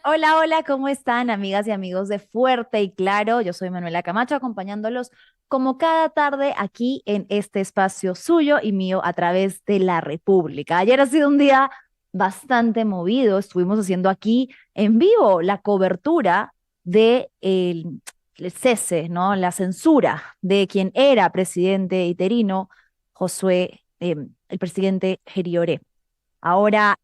Hola, hola, ¿cómo están, amigas y amigos de Fuerte y Claro? Yo soy Manuela Camacho, acompañándolos como cada tarde aquí en este espacio suyo y mío a través de la República. Ayer ha sido un día bastante movido. Estuvimos haciendo aquí en vivo la cobertura de el cese, ¿no? La censura de quien era presidente interino, Josué, el presidente Heriore. Ahora,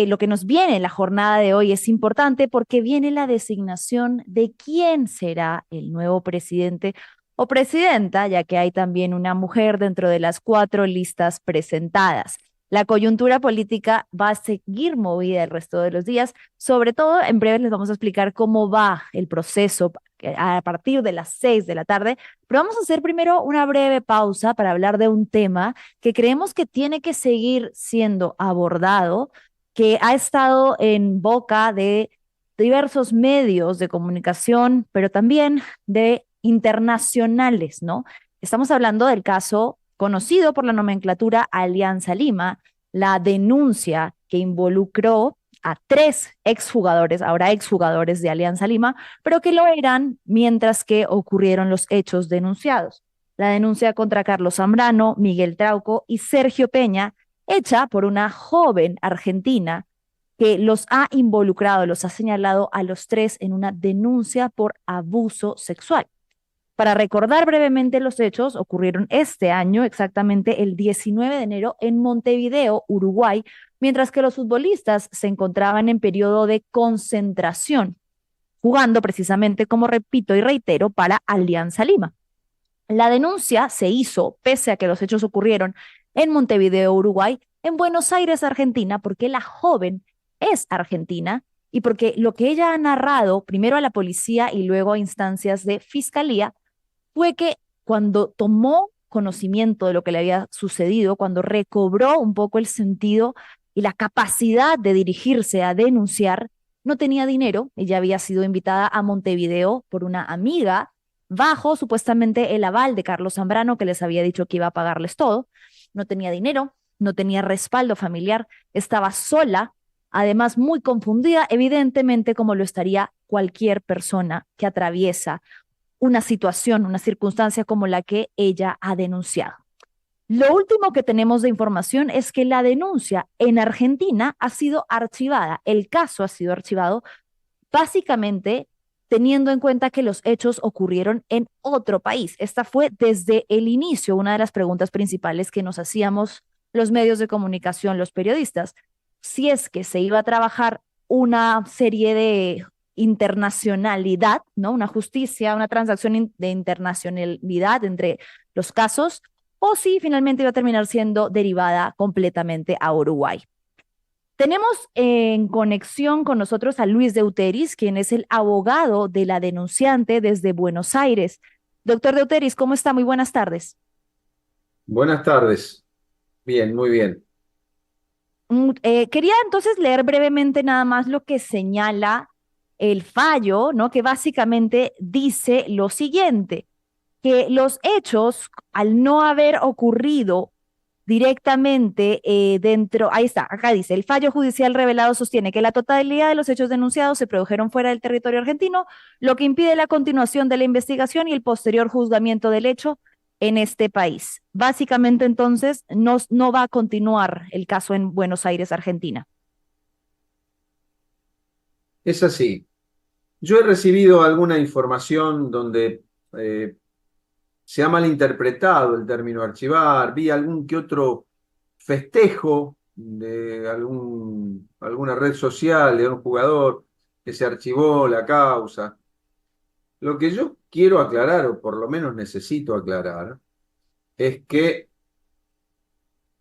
lo que nos viene en la jornada de hoy es importante porque viene la designación de quién será el nuevo presidente o presidenta, ya que hay también una mujer dentro de las cuatro listas presentadas. La coyuntura política va a seguir movida el resto de los días. Sobre todo, en breve les vamos a explicar cómo va el proceso a partir de las 6 de la tarde. Pero vamos a hacer primero una breve pausa para hablar de un tema que creemos que tiene que seguir siendo abordado, que ha estado en boca de diversos medios de comunicación, pero también de internacionales, ¿no? Estamos hablando del caso conocido por la nomenclatura Alianza Lima, la denuncia que involucró a tres exjugadores, ahora exjugadores de Alianza Lima, pero que lo eran mientras que ocurrieron los hechos denunciados. La denuncia contra Carlos Zambrano, Miguel Trauco y Sergio Peña, hecha por una joven argentina que los ha involucrado, los ha señalado a los tres en una denuncia por abuso sexual. Para recordar brevemente los hechos, ocurrieron este año, exactamente el 19 de enero, en Montevideo, Uruguay, mientras que los futbolistas se encontraban en periodo de concentración, jugando precisamente, como repito y reitero, para Alianza Lima. La denuncia se hizo, pese a que los hechos ocurrieron en Montevideo, Uruguay, en Buenos Aires, Argentina, porque la joven es argentina y porque lo que ella ha narrado primero a la policía y luego a instancias de fiscalía fue que cuando tomó conocimiento de lo que le había sucedido, cuando recobró un poco el sentido y la capacidad de dirigirse a denunciar, no tenía dinero. Ella había sido invitada a Montevideo por una amiga bajo supuestamente el aval de Carlos Zambrano, que les había dicho que iba a pagarles todo. No tenía dinero, no tenía respaldo familiar, estaba sola, además muy confundida, evidentemente como lo estaría cualquier persona que atraviesa una situación, una circunstancia como la que ella ha denunciado. Lo último que tenemos de información es que la denuncia en Argentina ha sido archivada, el caso ha sido archivado, básicamente teniendo en cuenta que los hechos ocurrieron en otro país. Esta fue desde el inicio una de las preguntas principales que nos hacíamos los medios de comunicación, los periodistas, si es que se iba a trabajar una serie de internacionalidad, ¿no? Una justicia, una transacción de internacionalidad entre los casos, o si finalmente iba a terminar siendo derivada completamente a Uruguay. Tenemos en conexión con nosotros a Luis Deuteris, quien es el abogado de la denunciante desde Buenos Aires. Doctor Deuteris, ¿cómo está? Muy buenas tardes. Buenas tardes. Bien, muy bien. Quería entonces leer brevemente nada más lo que señala el fallo, ¿no? Que básicamente dice lo siguiente, que los hechos, al no haber ocurrido directamente dentro, ahí está, acá dice, el fallo judicial revelado sostiene que la totalidad de los hechos denunciados se produjeron fuera del territorio argentino, lo que impide la continuación de la investigación y el posterior juzgamiento del hecho en este país. Básicamente, entonces, no va a continuar el caso en Buenos Aires, Argentina. Es así. Yo he recibido alguna información donde eh, se ha malinterpretado el término archivar. Vi algún que otro festejo de alguna red social de un jugador que se archivó la causa. Lo que yo quiero aclarar, o por lo menos necesito aclarar, es que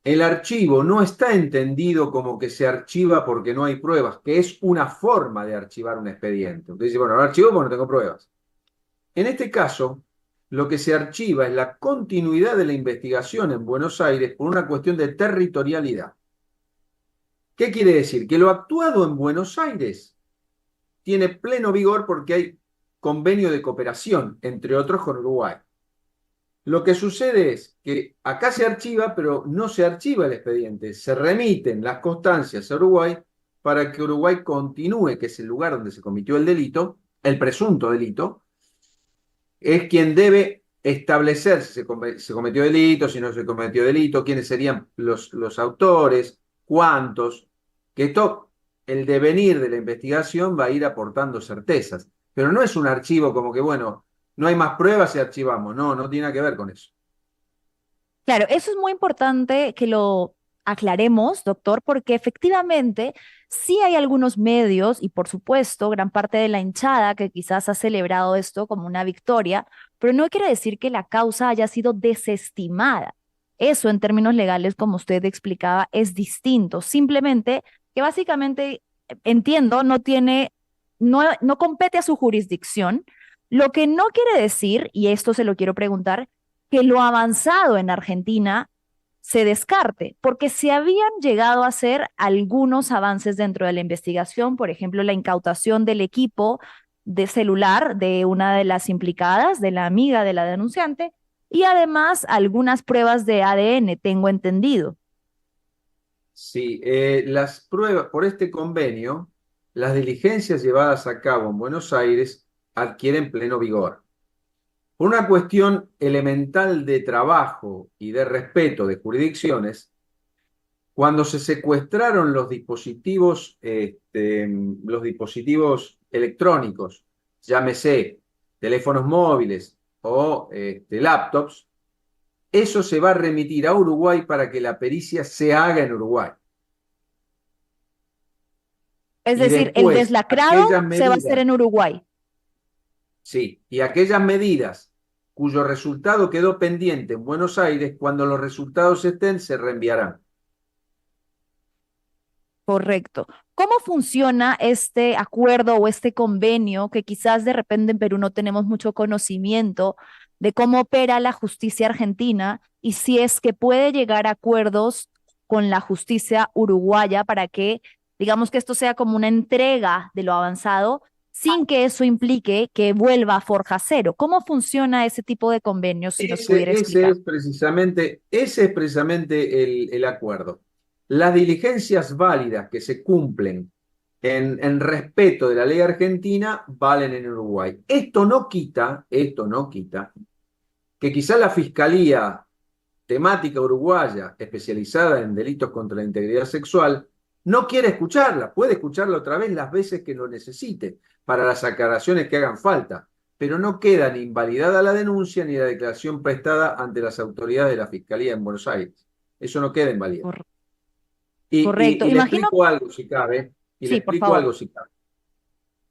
el archivo no está entendido como que se archiva porque no hay pruebas, que es una forma de archivar un expediente. Usted dice, bueno, lo archivo porque no tengo pruebas. En este caso, lo que se archiva es la continuidad de la investigación en Buenos Aires por una cuestión de territorialidad. ¿Qué quiere decir? Que lo actuado en Buenos Aires tiene pleno vigor porque hay convenio de cooperación, entre otros con Uruguay. Lo que sucede es que acá se archiva, pero no se archiva el expediente. Se remiten las constancias a Uruguay para que Uruguay continúe, que es el lugar donde se cometió el delito, el presunto delito, es quien debe establecer si se cometió delito, si no se cometió delito, quiénes serían los autores, cuántos, que esto, el devenir de la investigación va a ir aportando certezas, pero no es un archivo como que, bueno, no hay más pruebas y archivamos, no, no tiene nada que ver con eso. Claro, eso es muy importante que lo aclaremos, doctor, porque efectivamente sí hay algunos medios y por supuesto gran parte de la hinchada que quizás ha celebrado esto como una victoria, pero no quiere decir que la causa haya sido desestimada. Eso en términos legales, como usted explicaba, es distinto. Simplemente que básicamente, entiendo, no compete a su jurisdicción, lo que no quiere decir, y esto se lo quiero preguntar, que lo avanzado en Argentina se descarte, porque se habían llegado a hacer algunos avances dentro de la investigación, por ejemplo, la incautación del equipo de celular de una de las implicadas, de la amiga de la denunciante, y además algunas pruebas de ADN, tengo entendido. Sí, las pruebas por este convenio, las diligencias llevadas a cabo en Buenos Aires adquieren pleno vigor. Por una cuestión elemental de trabajo y de respeto de jurisdicciones, cuando se secuestraron los dispositivos electrónicos, llámese teléfonos móviles o laptops, eso se va a remitir a Uruguay para que la pericia se haga en Uruguay. Es Y decir, el después, deslacrado aquellas se va a hacer medidas, en Uruguay. sí, y aquellas medidas cuyo resultado quedó pendiente en Buenos Aires, cuando los resultados estén, se reenviarán. Correcto. ¿Cómo funciona este acuerdo o este convenio que quizás de repente en Perú no tenemos mucho conocimiento de cómo opera la justicia argentina y si es que puede llegar a acuerdos con la justicia uruguaya para que, digamos que esto sea como una entrega de lo avanzado sin que eso implique que vuelva a Forja Cero? ¿Cómo funciona ese tipo de convenios, si nos pudiera explicar? Ese es precisamente el acuerdo. Las diligencias válidas que se cumplen en respeto de la ley argentina valen en Uruguay. Esto no quita que quizá la Fiscalía temática uruguaya especializada en delitos contra la integridad sexual no quiere escucharla, puede escucharla otra vez las veces que lo necesite para las aclaraciones que hagan falta, pero no queda ni invalidada la denuncia ni la declaración prestada ante las autoridades de la Fiscalía en Buenos Aires. Eso no queda invalidado. Cor- Correcto. Le Imagino, explico algo si cabe, y le sí, por explico favor. algo si cabe.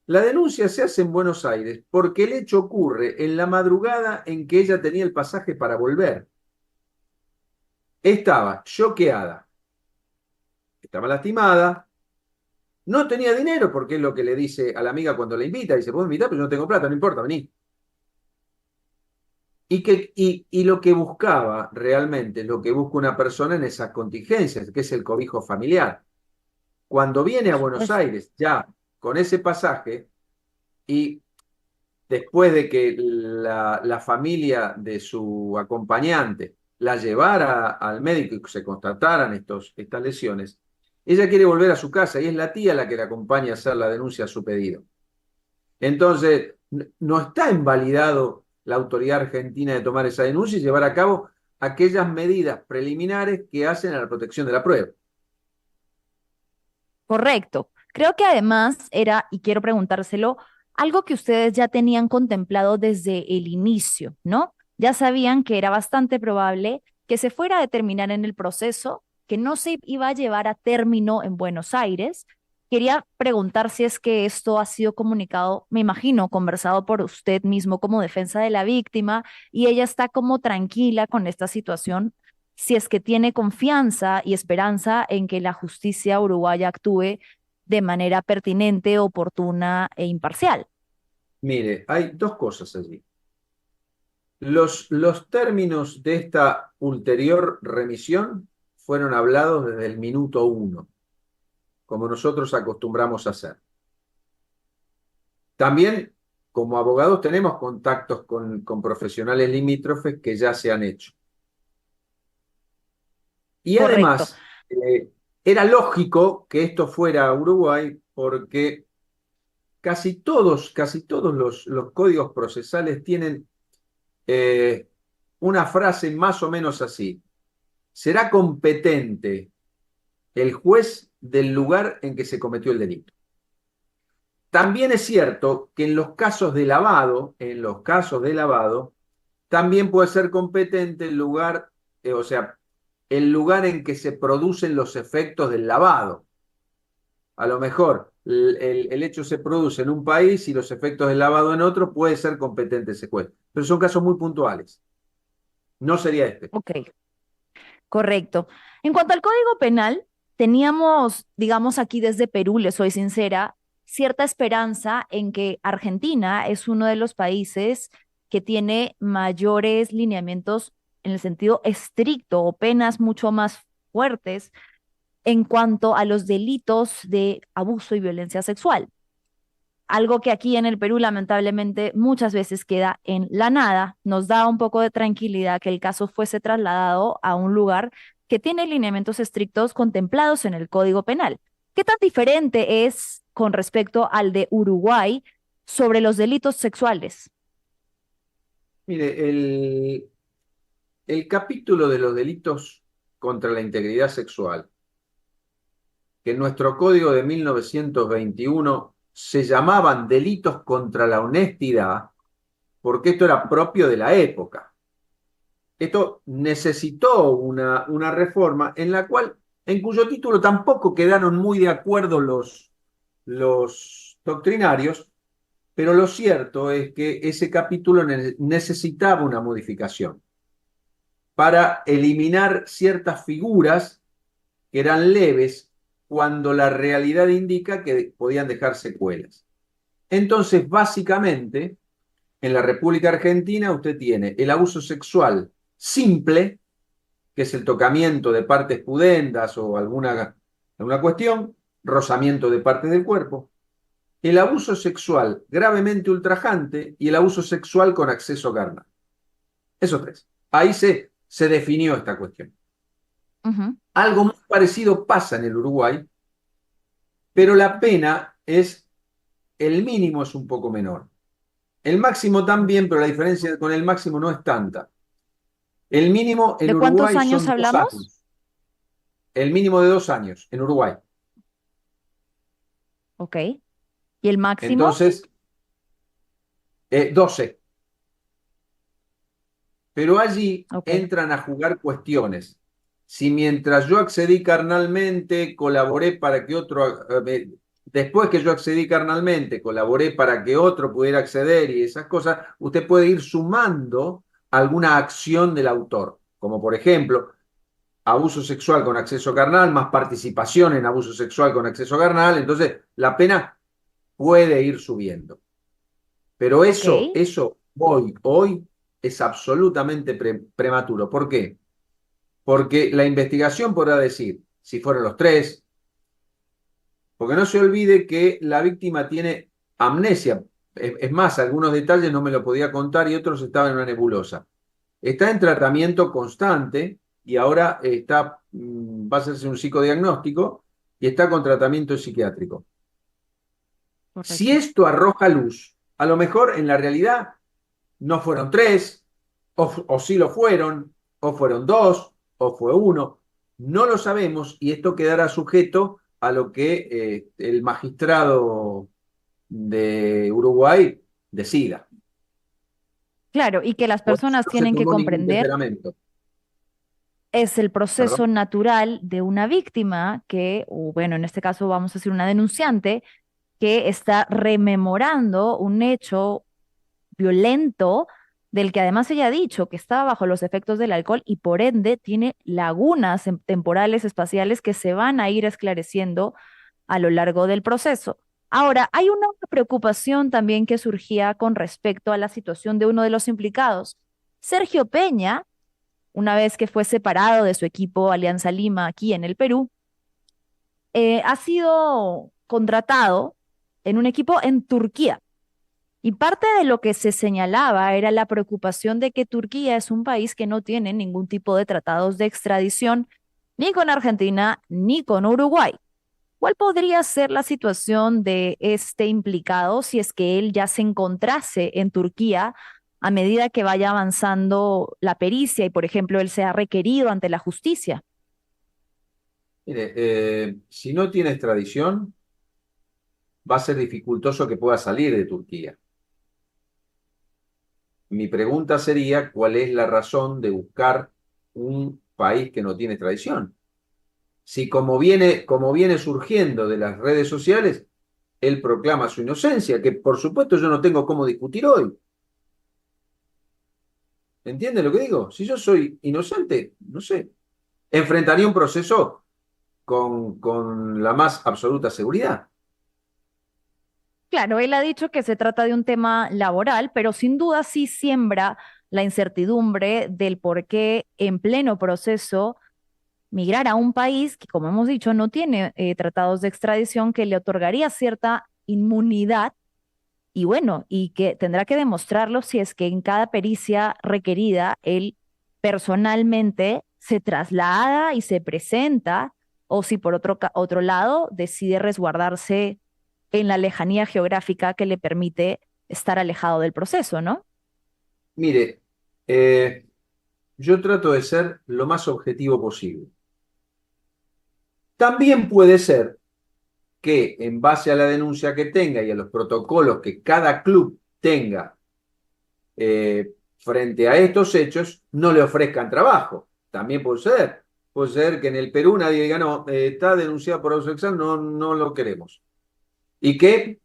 La denuncia se hace en Buenos Aires porque el hecho ocurre en la madrugada en que ella tenía el pasaje para volver. Estaba choqueada, estaba lastimada, no tenía dinero, porque es lo que le dice a la amiga cuando la invita, dice, ¿puedo invitar? Pero yo no tengo plata, no importa, vení. Y lo que buscaba realmente, lo que busca una persona en esas contingencias, que es el cobijo familiar. Cuando viene Por a Buenos supuesto. Aires ya con ese pasaje y después de que la familia de su acompañante la llevara al médico y se constataran estas lesiones, ella quiere volver a su casa y es la tía la que la acompaña a hacer la denuncia a su pedido. Entonces, no está invalidado la autoridad argentina de tomar esa denuncia y llevar a cabo aquellas medidas preliminares que hacen a la protección de la prueba. Correcto. Creo que además era, y quiero preguntárselo, algo que ustedes ya tenían contemplado desde el inicio, ¿no? Ya sabían que era bastante probable que se fuera a determinar en el proceso, que no se iba a llevar a término en Buenos Aires. Quería preguntar si es que esto ha sido comunicado, me imagino, conversado por usted mismo como defensa de la víctima, y ella está como tranquila con esta situación, si es que tiene confianza y esperanza en que la justicia uruguaya actúe de manera pertinente, oportuna e imparcial. Mire, hay dos cosas allí. Los términos de esta ulterior remisión fueron hablados desde el minuto uno, como nosotros acostumbramos a hacer. También, como abogados, tenemos contactos con profesionales limítrofes que ya se han hecho. Y Correcto. además, Era lógico que esto fuera Uruguay porque casi todos los códigos procesales tienen eh, una frase más o menos así. Será competente el juez del lugar en que se cometió el delito. También es cierto que en los casos de lavado, también puede ser competente el lugar, o sea, el lugar en que se producen los efectos del lavado. A lo mejor el hecho se produce en un país y los efectos del lavado en otro, puede ser competente ese juez. Pero son casos muy puntuales. No sería este. Ok, correcto. En cuanto al Código Penal, teníamos, digamos aquí desde Perú, les soy sincera, cierta esperanza en que Argentina es uno de los países que tiene mayores lineamientos en el sentido estricto o penas mucho más fuertes en cuanto a los delitos de abuso y violencia sexual. Algo que aquí en el Perú lamentablemente muchas veces queda en la nada. Nos da un poco de tranquilidad que el caso fuese trasladado a un lugar que tiene lineamientos estrictos contemplados en el Código Penal. ¿Qué tan diferente es con respecto al de Uruguay sobre los delitos sexuales? Mire, el capítulo de los delitos contra la integridad sexual, que en nuestro código de 1921 se llamaban delitos contra la honestidad, porque esto era propio de la época. Esto necesitó una reforma en cuyo título tampoco quedaron muy de acuerdo los doctrinarios, pero lo cierto es que ese capítulo necesitaba una modificación para eliminar ciertas figuras que eran leves cuando la realidad indica que podían dejar secuelas. Entonces, básicamente, en la República Argentina usted tiene el abuso sexual simple, que es el tocamiento de partes pudendas o alguna cuestión, rozamiento de partes del cuerpo, el abuso sexual gravemente ultrajante y el abuso sexual con acceso carnal. Esos tres. Ahí se definió esta cuestión. Ujú. Algo muy parecido pasa en el Uruguay, pero la pena el mínimo es un poco menor. El máximo también, pero la diferencia con el máximo no es tanta. El mínimo en ¿De cuántos Uruguay años son dos hablamos? años. El mínimo de 2 años en Uruguay. Ok. ¿Y el máximo? Entonces, 12. Pero allí Ok. entran a jugar cuestiones. Si mientras yo accedí carnalmente, colaboré para que después que yo accedí carnalmente, colaboré para que otro pudiera acceder y esas cosas, usted puede ir sumando alguna acción del autor, como por ejemplo, abuso sexual con acceso carnal, más participación en abuso sexual con acceso carnal, entonces la pena puede ir subiendo. Pero Ok. eso hoy es absolutamente prematuro. ¿Por qué? Porque la investigación podrá decir si fueron los tres, porque no se olvide que la víctima tiene amnesia. Es más, algunos detalles no me lo podía contar y otros estaban en una nebulosa. Está en tratamiento constante y ahora va a hacerse un psicodiagnóstico y está con tratamiento psiquiátrico. Si Correcto. esto arroja luz, a lo mejor en la realidad no fueron tres, o sí lo fueron, o fueron dos, o fue uno. No lo sabemos y esto quedará sujeto a lo que el magistrado de Uruguay decida. Claro, y que las Por eso personas no se tienen que tomó ningún comprender temperamento. es el proceso ¿Perdón? natural de una víctima que, o bueno, en este caso vamos a decir una denunciante, que está rememorando un hecho violento del que además ella ha dicho que estaba bajo los efectos del alcohol y por ende tiene lagunas temporales, espaciales que se van a ir esclareciendo a lo largo del proceso. Ahora, hay una preocupación también que surgía con respecto a la situación de uno de los implicados. Sergio Peña, una vez que fue separado de su equipo Alianza Lima aquí en el Perú, ha sido contratado en un equipo en Turquía. Y parte de lo que se señalaba era la preocupación de que Turquía es un país que no tiene ningún tipo de tratados de extradición ni con Argentina, ni con Uruguay. ¿Cuál podría ser la situación de este implicado si es que él ya se encontrase en Turquía a medida que vaya avanzando la pericia y, por ejemplo, él sea requerido ante la justicia? Mire, si no tiene extradición, va a ser dificultoso que pueda salir de Turquía. Mi pregunta sería, ¿cuál es la razón de buscar un país que no tiene extradición? Si como viene surgiendo de las redes sociales, él proclama su inocencia, que por supuesto yo no tengo cómo discutir hoy. ¿Entiende lo que digo? Si yo soy inocente, no sé, enfrentaría un proceso con la más absoluta seguridad. Claro, él ha dicho que se trata de un tema laboral, pero sin duda sí siembra la incertidumbre del por qué en pleno proceso migrar a un país que, como hemos dicho, no tiene tratados de extradición que le otorgaría cierta inmunidad y bueno, y que tendrá que demostrarlo si es que en cada pericia requerida él personalmente se traslada y se presenta o si por otro lado decide resguardarse en la lejanía geográfica que le permite estar alejado del proceso, ¿no? Mire, eh, yo trato de ser lo más objetivo posible. También puede ser que en base a la denuncia que tenga y a los protocolos que cada club tenga frente a estos hechos, no le ofrezcan trabajo. También puede ser. Puede ser que en el Perú nadie diga, no, está denunciado por abuso sexual, no, no lo queremos. Y que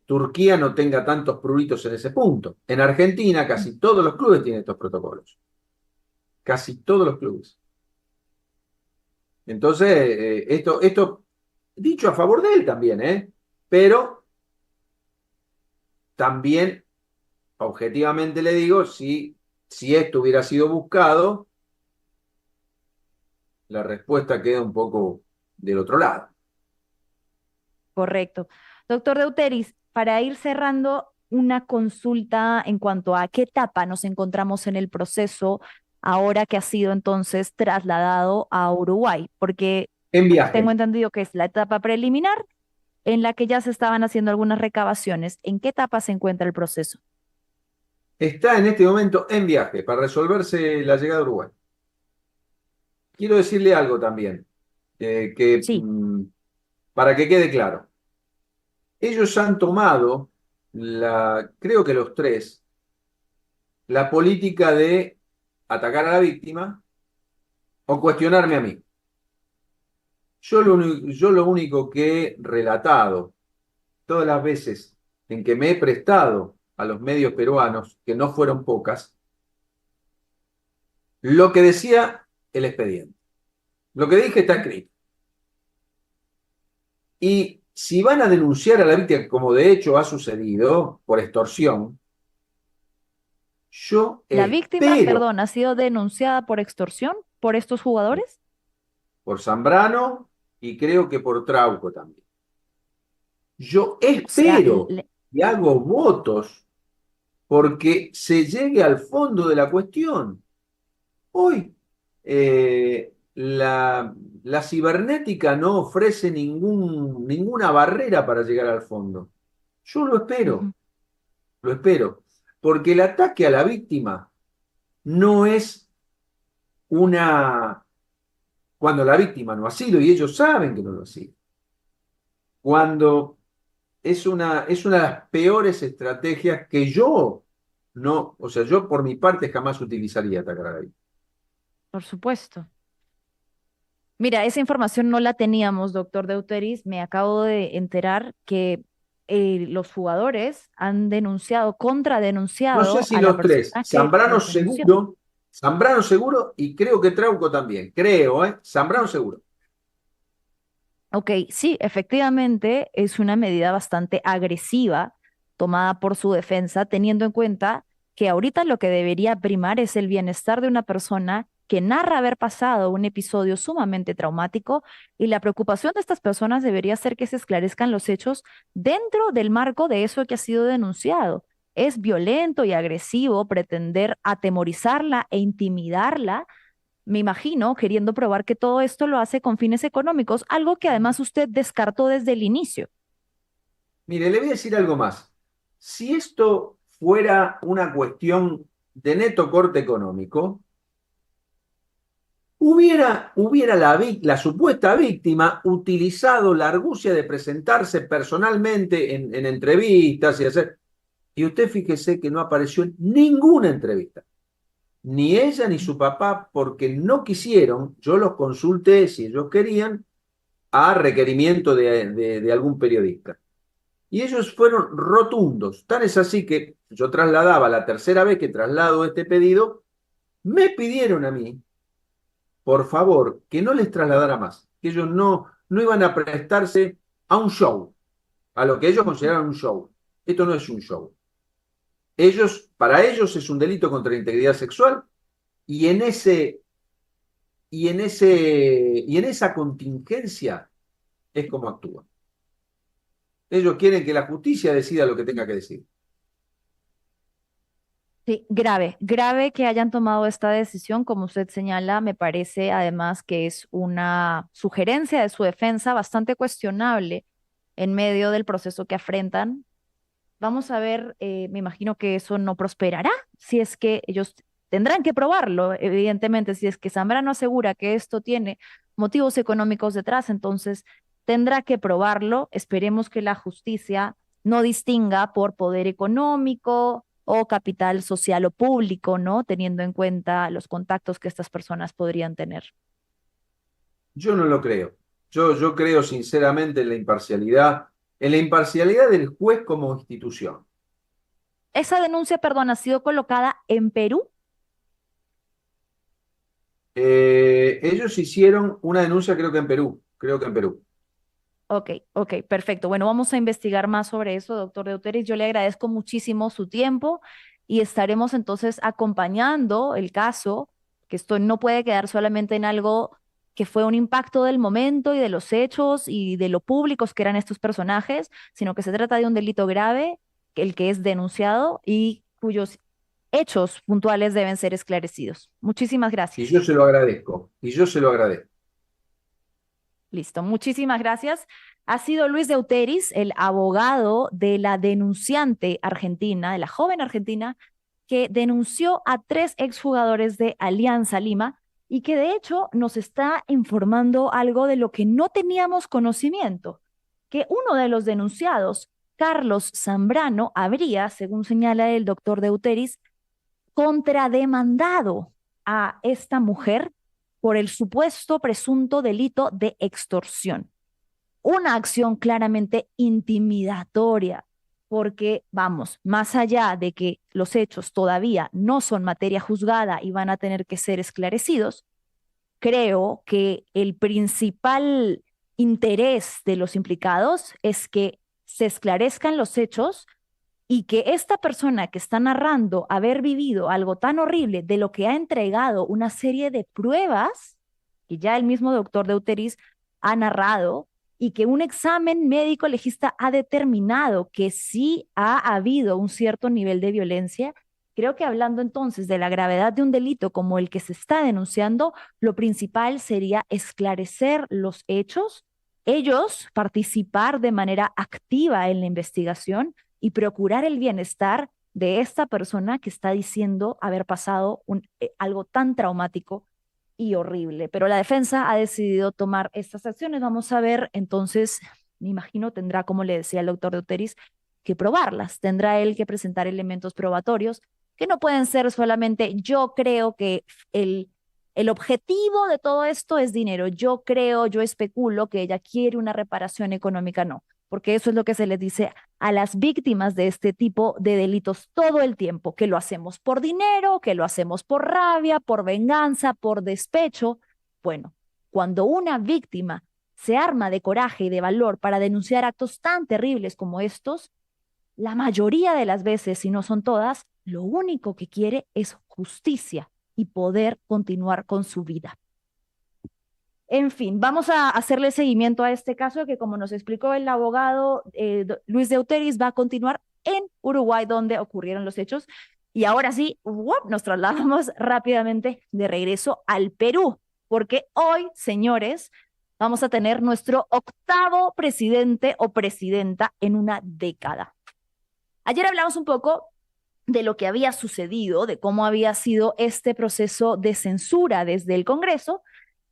Turquía no tenga tantos pruritos en ese punto. En Argentina casi todos los clubes tienen estos protocolos. Casi todos los clubes. Entonces, esto dicho a favor de él también, ¿eh? Pero también, objetivamente le digo, si esto hubiera sido buscado, la respuesta queda un poco del otro lado. Correcto. Doctor Deuteris, para ir cerrando una consulta en cuanto a qué etapa nos encontramos en el proceso ahora que ha sido entonces trasladado a Uruguay, porque En tengo viaje. entendido que es la etapa preliminar en la que ya se estaban haciendo algunas recabaciones. ¿En qué etapa se encuentra el proceso? Está en este momento en viaje para resolverse la llegada a Uruguay. Quiero decirle algo también, que Sí, para que quede claro. Ellos han tomado, creo que los tres, la política de atacar a la víctima o cuestionarme a mí. Yo lo único que he relatado todas las veces en que me he prestado a los medios peruanos, que no fueron pocas, lo que decía el expediente. Lo que dije está escrito. Y si van a denunciar a la víctima, como de hecho ha sucedido, por extorsión, yo la víctima, espero, perdón, ha sido denunciada por extorsión por estos jugadores. por Zambrano y creo que por Trauco también. Yo O sea, espero y hago votos porque se llegue al fondo de la cuestión. Hoy la cibernética no ofrece ninguna barrera para llegar al fondo. Yo ujú, lo espero, porque el ataque a la víctima no es una, cuando la víctima no ha sido, y ellos saben que no lo ha sido, cuando es una de las peores estrategias que yo no, o sea, yo por mi parte jamás utilizaría atacar a la víctima. por supuesto. Mira, esa información no la teníamos, doctor Deuteris. Me acabo de enterar que los jugadores han denunciado, No sé contradenunciado si a la los tres, persona que los denunció. Zambrano seguro y creo que Trauco también, creo, ¿eh? Zambrano seguro. Ok, sí, efectivamente es una medida bastante agresiva tomada por su defensa, teniendo en cuenta que ahorita lo que debería primar es el bienestar de una persona que narra haber pasado un episodio sumamente traumático y la preocupación de estas personas debería ser que se esclarezcan los hechos dentro del marco de eso que ha sido denunciado. Es violento y agresivo pretender atemorizarla e intimidarla me imagino, queriendo probar que todo esto lo hace con fines económicos, algo que además usted descartó desde el inicio. Mire, le voy a decir algo más. Si esto fuera una cuestión de neto corte económico, hubiera la supuesta víctima utilizado la argucia de presentarse personalmente en entrevistas y hacer... Y usted fíjese que no apareció en ninguna entrevista, ni ella ni su papá, porque no quisieron, yo los consulté si ellos querían, a requerimiento de algún periodista. Y ellos fueron rotundos. Tan es así que yo trasladaba la tercera vez que traslado este pedido, me pidieron a mí, por favor, que no les trasladara más, que ellos no iban a prestarse a un show, a lo que ellos consideraban un show. Esto no es un show. Para ellos es un delito contra la integridad sexual y en esa contingencia es como actúan. Ellos quieren que la justicia decida lo que tenga que decir. Sí, grave, grave que hayan tomado esta decisión, como usted señala, me parece además que es una sugerencia de su defensa bastante cuestionable en medio del proceso que afrentan. Vamos a ver, me imagino que eso no prosperará si es que ellos tendrán que probarlo, evidentemente, si es que Zambrano asegura que esto tiene motivos económicos detrás, entonces tendrá que probarlo. Esperemos que la justicia no distinga por poder económico o capital social o público, ¿no? Teniendo en cuenta los contactos que estas personas podrían tener. Yo no lo creo. Yo creo sinceramente en la imparcialidad del juez como institución. Esa denuncia, perdón, ha sido colocada en Perú. Ellos hicieron una denuncia, creo que en Perú. Ok, ok, perfecto. Bueno, vamos a investigar más sobre eso, doctor Deuteris. Yo le agradezco muchísimo su tiempo y estaremos entonces acompañando el caso, que esto no puede quedar solamente en algo que fue un impacto del momento y de los hechos y de lo públicos que eran estos personajes, sino que se trata de un delito grave, el que es denunciado y cuyos hechos puntuales deben ser esclarecidos. Muchísimas Y gracias. yo se lo agradezco. Y yo se lo agradezco. Listo, muchísimas gracias. Ha sido Luis Deuteris, el abogado de la denunciante argentina, de la joven argentina, que denunció a tres exjugadores de Alianza Lima y que de hecho nos está informando algo de lo que no teníamos conocimiento, que uno de los denunciados, Carlos Zambrano, habría, según señala el doctor Deuteris, contrademandado a esta mujer por el supuesto presunto delito de extorsión. Una acción claramente intimidatoria, porque vamos, más allá de que los hechos todavía no son materia juzgada y van a tener que ser esclarecidos, creo que el principal interés de los implicados es que se esclarezcan los hechos y que esta persona que está narrando haber vivido algo tan horrible, de lo que ha entregado una serie de pruebas, que ya el mismo doctor Deuteris ha narrado, y que un examen médico legista ha determinado que sí ha habido un cierto nivel de violencia, creo que hablando entonces de la gravedad de un delito como el que se está denunciando, lo principal sería esclarecer los hechos, ellos participar de manera activa en la investigación y procurar el bienestar de esta persona que está diciendo haber pasado algo tan traumático y horrible. Pero la defensa ha decidido tomar estas acciones. Vamos a ver, entonces, me imagino tendrá, como le decía el doctor Deuteris, que probarlas. Tendrá él que presentar elementos probatorios que no pueden ser solamente yo creo que el objetivo de todo esto es dinero. Yo creo, yo especulo que ella quiere una reparación económica, no, porque eso es lo que se les dice a las víctimas de este tipo de delitos todo el tiempo, que lo hacemos por dinero, que lo hacemos por rabia, por venganza, por despecho. Bueno, cuando una víctima se arma de coraje y de valor para denunciar actos tan terribles como estos, la mayoría de las veces, si no son todas, lo único que quiere es justicia y poder continuar con su vida. En fin, vamos a hacerle seguimiento a este caso que, como nos explicó el abogado Luis Deuteris, va a continuar en Uruguay, donde ocurrieron los hechos. Y ahora sí, nos trasladamos rápidamente de regreso al Perú, porque hoy, señores, vamos a tener nuestro octavo presidente o presidenta en una década. Ayer hablamos un poco de lo que había sucedido, de cómo había sido este proceso de censura desde el Congreso,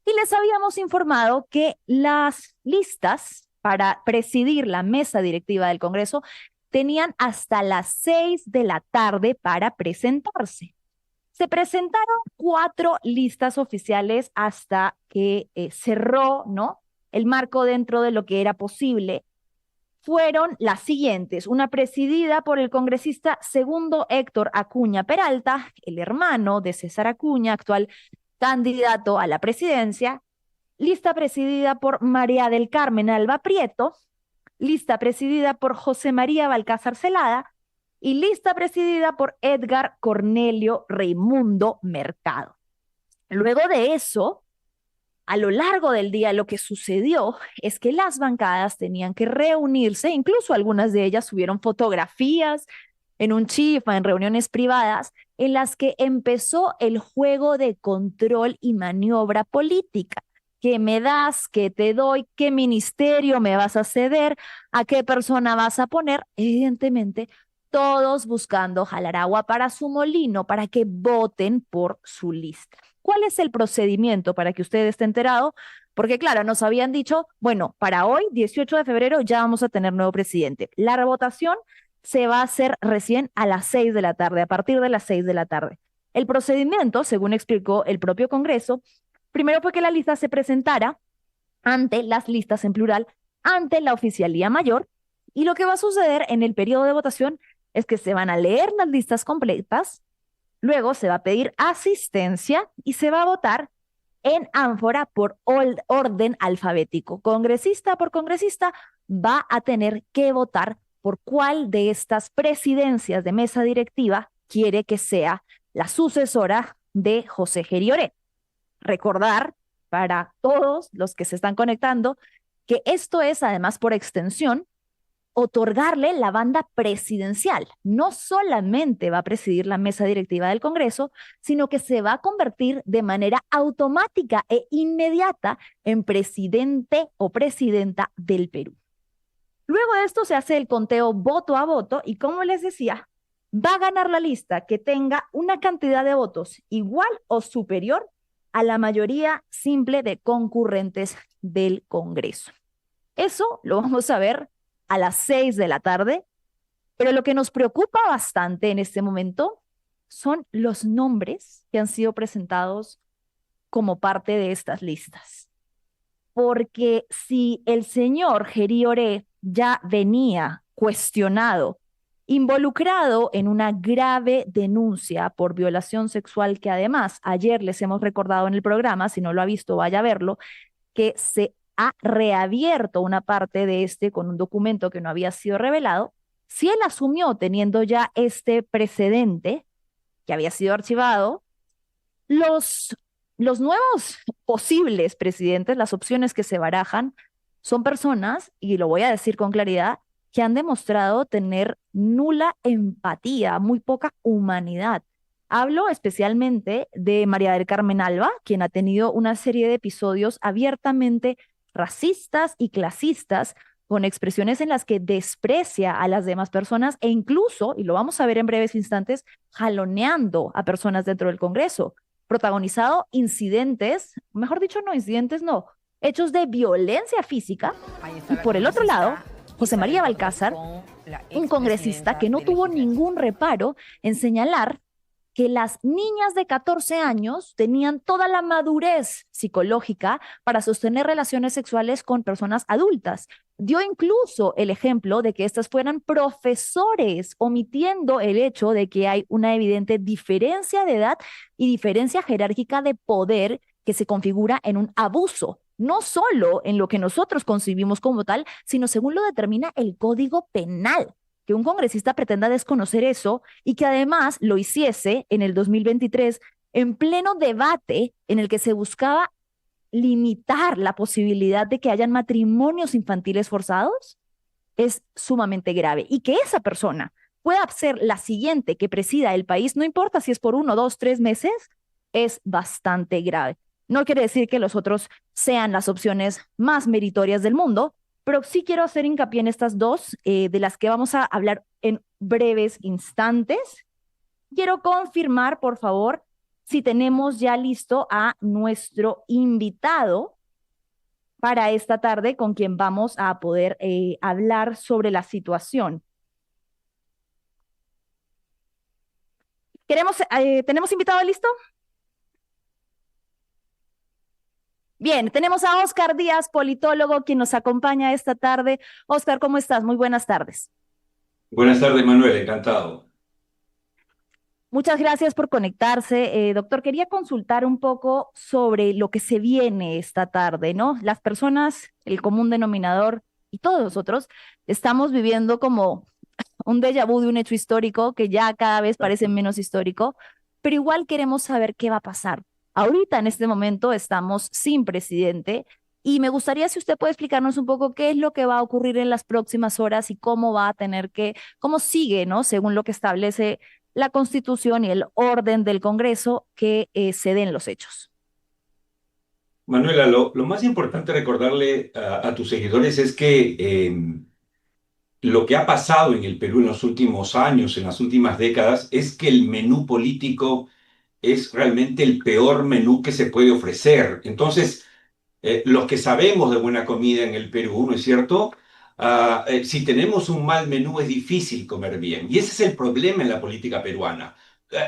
y les habíamos informado que las listas para presidir la mesa directiva del Congreso tenían hasta las 6 de la tarde para presentarse. Se presentaron 4 listas oficiales hasta que cerró, ¿no?, el marco dentro de lo que era posible. Fueron las siguientes: una presidida por el congresista segundo Héctor Acuña Peralta, el hermano de César Acuña, actual candidato a la presidencia; lista presidida por María del Carmen Alba Prieto; lista presidida por José María Balcázar Celada; y lista presidida por Edgar Cornelio Raimundo Mercado. Luego de eso, a lo largo del día, lo que sucedió es que las bancadas tenían que reunirse, incluso algunas de ellas subieron fotografías en un chifa, en reuniones privadas, en las que empezó el juego de control y maniobra política. ¿Qué me das? ¿Qué te doy? ¿Qué ministerio me vas a ceder? ¿A qué persona vas a poner? Evidentemente, todos buscando jalar agua para su molino, para que voten por su lista. ¿Cuál es el procedimiento para que usted esté enterado? Porque claro, nos habían dicho, bueno, para hoy, 18 de febrero, ya vamos a tener nuevo presidente. La votación se va a hacer recién a las 6 de la tarde, a partir de las 6 de la tarde. El procedimiento, según explicó el propio Congreso, primero fue que la lista se presentara ante las listas en plural, ante la oficialía mayor, y lo que va a suceder en el periodo de votación es que se van a leer las listas completas, luego se va a pedir asistencia y se va a votar en ánfora por orden alfabético. Congresista por congresista va a tener que votar por cuál de estas presidencias de mesa directiva quiere que sea la sucesora de José Gerioré. Recordar para todos los que se están conectando que esto es, además, por extensión, otorgarle la banda presidencial. No solamente va a presidir la mesa directiva del Congreso, sino que se va a convertir de manera automática e inmediata en presidente o presidenta del Perú. Luego de esto se hace el conteo voto a voto y, como les decía, va a ganar la lista que tenga una cantidad de votos igual o superior a la mayoría simple de concurrentes del Congreso. Eso lo vamos a ver a las 6 de la tarde, pero lo que nos preocupa bastante en este momento son los nombres que han sido presentados como parte de estas listas. Porque si el señor Gerioré ya venía cuestionado, involucrado en una grave denuncia por violación sexual, que además ayer les hemos recordado en el programa, si no lo ha visto vaya a verlo, que se ha reabierto una parte de este con un documento que no había sido revelado. Si él asumió teniendo ya este precedente que había sido archivado, los nuevos posibles presidentes, las opciones que se barajan, son personas, y lo voy a decir con claridad, que han demostrado tener nula empatía, muy poca humanidad. Hablo especialmente de María del Carmen Alba, quien ha tenido una serie de episodios abiertamente racistas y clasistas, con expresiones en las que desprecia a las demás personas e incluso, y lo vamos a ver en breves instantes, jaloneando a personas dentro del Congreso, protagonizado incidentes, mejor dicho, no incidentes, no, hechos de violencia física. Y por el otro lado, José María Balcázar, un congresista que no tuvo ningún reparo en señalar que las niñas de 14 años tenían toda la madurez psicológica para sostener relaciones sexuales con personas adultas. Dio incluso el ejemplo de que estas fueran profesores, omitiendo el hecho de que hay una evidente diferencia de edad y diferencia jerárquica de poder que se configura en un abuso, no solo en lo que nosotros concibimos como tal, sino según lo determina el Código Penal. Que un congresista pretenda desconocer eso y que además lo hiciese en el 2023 en pleno debate en el que se buscaba limitar la posibilidad de que hayan matrimonios infantiles forzados, es sumamente grave. Y que esa persona pueda ser la siguiente que presida el país, no importa si es por 1, 2, 3 meses, es bastante grave. No quiere decir que los otros sean las opciones más meritorias del mundo, pero sí quiero hacer hincapié en estas dos, de las que vamos a hablar en breves instantes. Quiero confirmar, por favor, si tenemos ya listo a nuestro invitado para esta tarde con quien vamos a poder hablar sobre la situación. ¿Tenemos invitado listo? Bien, tenemos a Óscar Díaz, politólogo, quien nos acompaña esta tarde. Óscar, ¿cómo estás? Muy buenas tardes. Buenas tardes, Manuel, encantado. Muchas gracias por conectarse. Doctor, quería consultar un poco sobre lo que se viene esta tarde, ¿no? Las personas, el común denominador y todos nosotros estamos viviendo como un déjà vu de un hecho histórico que ya cada vez parece menos histórico, pero igual queremos saber qué va a pasar. Ahorita, en este momento, estamos sin presidente y me gustaría si usted puede explicarnos un poco qué es lo que va a ocurrir en las próximas horas y cómo va a tener que, cómo sigue, ¿no? Según lo que establece la Constitución y el orden del Congreso, que se den los hechos. Manuela, lo más importante recordarle a tus seguidores es que lo que ha pasado en el Perú en los últimos años, en las últimas décadas, es que el menú político es realmente el peor menú que se puede ofrecer. Entonces, los que sabemos de buena comida en el Perú, ¿no es cierto? Si tenemos un mal menú es difícil comer bien. Y ese es el problema en la política peruana.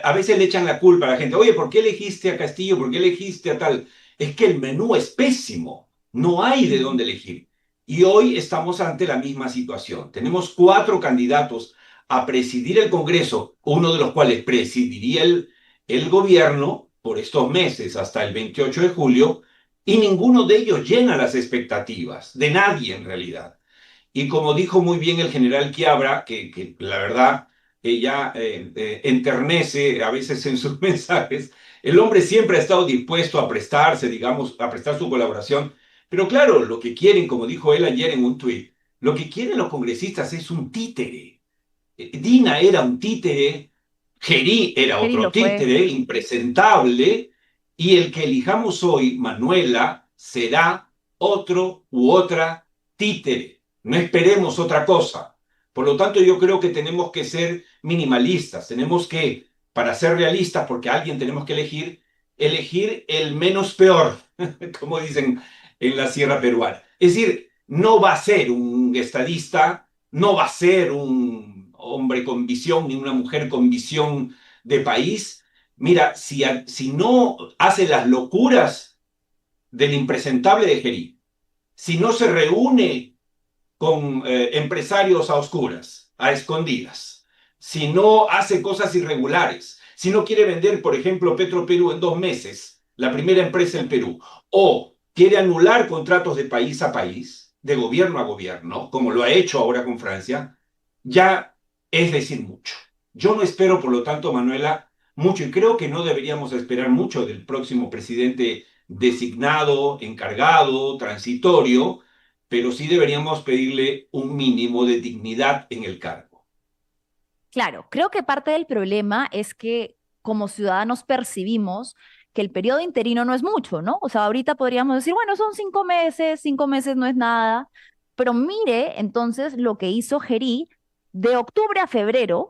A veces le echan la culpa a la gente, oye, ¿por qué elegiste a Castillo? ¿Por qué elegiste a tal? Es que el menú es pésimo, no hay de dónde elegir. Y hoy estamos ante la misma situación. Tenemos 4 candidatos a presidir el Congreso, uno de los cuales presidiría el gobierno por estos meses hasta el 28 de julio, y ninguno de ellos llena las expectativas, de nadie en realidad. Y como dijo muy bien el general Quiabra, que la verdad ella enternece a veces en sus mensajes, el hombre siempre ha estado dispuesto a prestarse, digamos, a prestar su colaboración, pero claro, lo que quieren, como dijo él ayer en un tuit, lo que quieren los congresistas es un títere. Dina era un títere, Gerí era Eri otro lo fue. títere, impresentable, y el que elijamos hoy, Manuela, será otro u otra títere. No esperemos otra cosa. Por lo tanto, yo creo que tenemos que ser minimalistas, tenemos que, para ser realistas, porque a alguien tenemos que elegir el menos peor, como dicen en la sierra peruana. Es decir, no va a ser un estadista, no va a ser un hombre con visión ni una mujer con visión de país. Mira, si no hace las locuras del impresentable de Gerí, si no se reúne con empresarios a oscuras, a escondidas, si no hace cosas irregulares, si no quiere vender, por ejemplo, Petroperú en 2 meses, la primera empresa en Perú, o quiere anular contratos de país a país, de gobierno a gobierno, como lo ha hecho ahora con Francia, ya es decir mucho. Yo no espero, por lo tanto, Manuela, mucho, y creo que no deberíamos esperar mucho del próximo presidente designado, encargado, transitorio, pero sí deberíamos pedirle un mínimo de dignidad en el cargo. Claro, creo que parte del problema es que como ciudadanos percibimos que el periodo interino no es mucho, ¿no? O sea, ahorita podríamos decir, bueno, son 5 meses no es nada, pero mire entonces lo que hizo Gerí de octubre a febrero,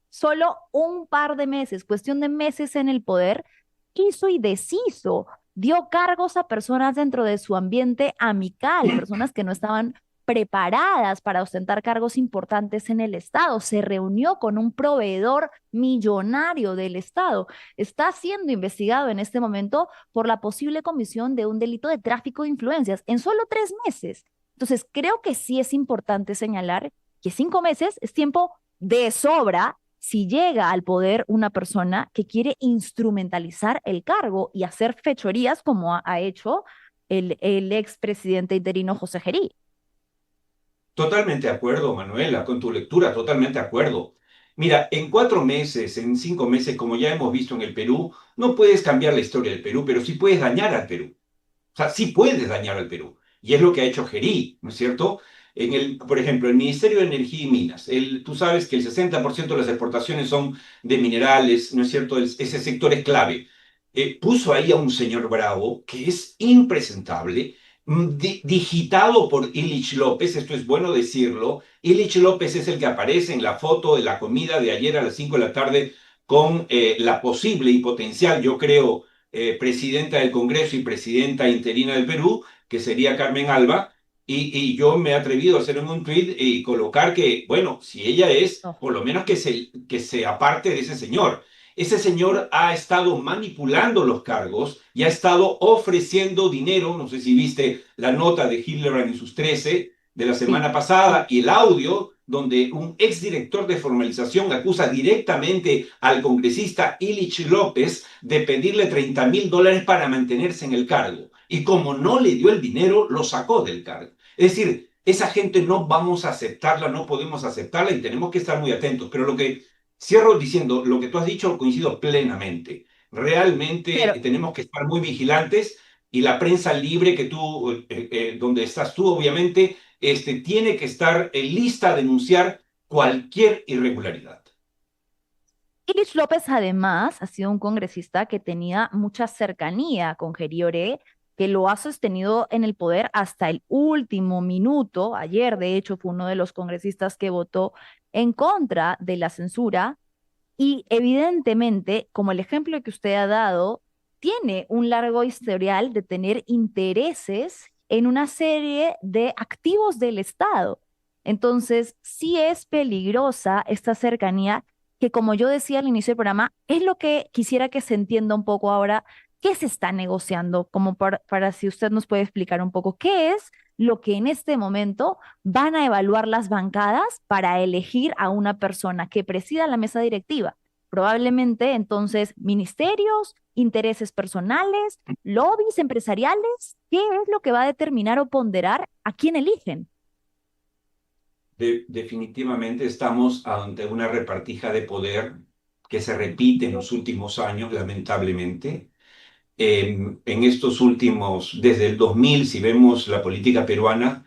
solo un par de meses, cuestión de meses en el poder, hizo y deshizo, dio cargos a personas dentro de su ambiente amical, personas que no estaban preparadas para ostentar cargos importantes en el Estado. Se reunió con un proveedor millonario del Estado. Está siendo investigado en este momento por la posible comisión de un delito de tráfico de influencias en solo 3 meses. Entonces, creo que sí es importante señalar que 5 meses es tiempo de sobra si llega al poder una persona que quiere instrumentalizar el cargo y hacer fechorías como ha hecho el expresidente interino José Gerí. Totalmente de acuerdo, Manuela, con tu lectura, totalmente de acuerdo. Mira, en 4 meses, en 5 meses, como ya hemos visto en el Perú, no puedes cambiar la historia del Perú, pero sí puedes dañar al Perú. O sea, sí puedes dañar al Perú. Y es lo que ha hecho Gerí, ¿no es cierto? Por ejemplo, el Ministerio de Energía y Minas, tú sabes que el 60% de las exportaciones son de minerales, ¿no es cierto? Ese sector es clave. Puso ahí a un señor Bravo que es impresentable, digitado por Ilich López, esto es bueno decirlo. Ilich López es el que aparece en la foto de la comida de ayer a las 5 de la tarde con la posible y potencial, yo creo, presidenta del Congreso y presidenta interina del Perú, que sería Carmen Alba, y yo me he atrevido a hacer en un tuit y colocar que, bueno, si ella es, No. por lo menos que se aparte de ese señor. Ese señor ha estado manipulando los cargos y ha estado ofreciendo dinero. No sé si viste la nota de Hildebrand y sus 13 de la Sí, semana pasada y el audio donde un exdirector de formalización acusa directamente al congresista Ilich López de pedirle $30.000 para mantenerse en el cargo. Y como no le dio el dinero, lo sacó del cargo. Es decir, esa gente no vamos a aceptarla, no podemos aceptarla y tenemos que estar muy atentos. Pero lo que cierro diciendo, lo que tú has dicho coincido plenamente. pero Realmente tenemos que estar muy vigilantes y la prensa libre que tú, donde estás tú, obviamente, tiene que estar lista a denunciar cualquier irregularidad. Ilich López además ha sido un congresista que tenía mucha cercanía con Geriore, que lo ha sostenido en el poder hasta el último minuto. Ayer, de hecho, fue uno de los congresistas que votó en contra de la censura y evidentemente, como el ejemplo que usted ha dado, tiene un largo historial de tener intereses en una serie de activos del Estado. Entonces, sí es peligrosa esta cercanía que, como yo decía al inicio del programa, es lo que quisiera que se entienda un poco ahora, qué se está negociando, como para si usted nos puede explicar un poco qué es lo que en este momento van a evaluar las bancadas para elegir a una persona que presida la mesa directiva. Probablemente entonces ministerios, intereses personales, lobbies empresariales, ¿qué es lo que va a determinar o ponderar a quién eligen? Definitivamente estamos ante una repartija de poder que se repite en los últimos años, lamentablemente. En estos últimos, desde el 2000, si vemos la política peruana,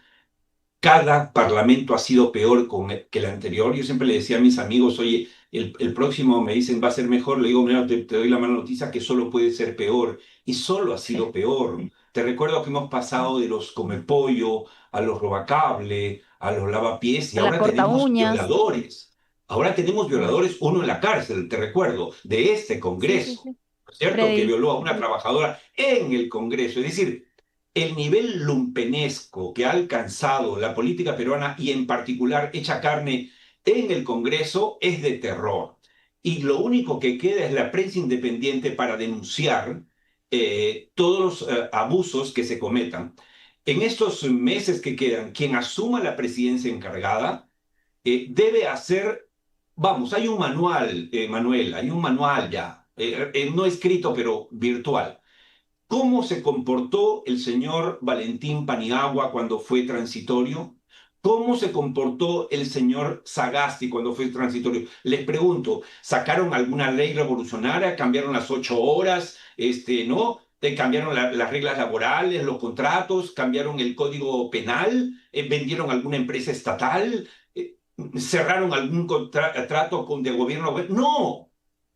cada parlamento ha sido peor que el anterior. Yo siempre le decía a mis amigos, oye, el próximo me dicen va a ser mejor. Le digo, mira, te doy la mala noticia que solo puede ser peor. Y solo ha Sí. sido peor. Te recuerdo que hemos pasado de los Comepollo a los robacable, a los lavapiés y A la ahora corta tenemos uñas. violadores. Ahora tenemos Uy, violadores, uno en la cárcel, te recuerdo, de este sí, sí, Congreso, sí. ¿no es cierto? Que Freddy. violó a una trabajadora en el Congreso. Es decir, el nivel lumpenesco que ha alcanzado la política peruana y en particular hecha carne en el Congreso es de terror. Y lo único que queda es la prensa independiente para denunciar todos los abusos que se cometan. En estos meses que quedan, quien asuma la presidencia encargada debe hacer, vamos, hay un manual, Manuel, hay un manual ya, no escrito, pero virtual. ¿Cómo se comportó el señor Valentín Paniagua cuando fue transitorio? ¿Cómo se comportó el señor Sagasti cuando fue transitorio? Les pregunto, ¿sacaron alguna ley revolucionaria? ¿Cambiaron las 8 horas? ¿No? ¿Cambiaron las reglas laborales, los contratos? ¿Cambiaron el código penal? ¿Vendieron alguna empresa estatal? ¿Cerraron algún contrato de gobierno? No,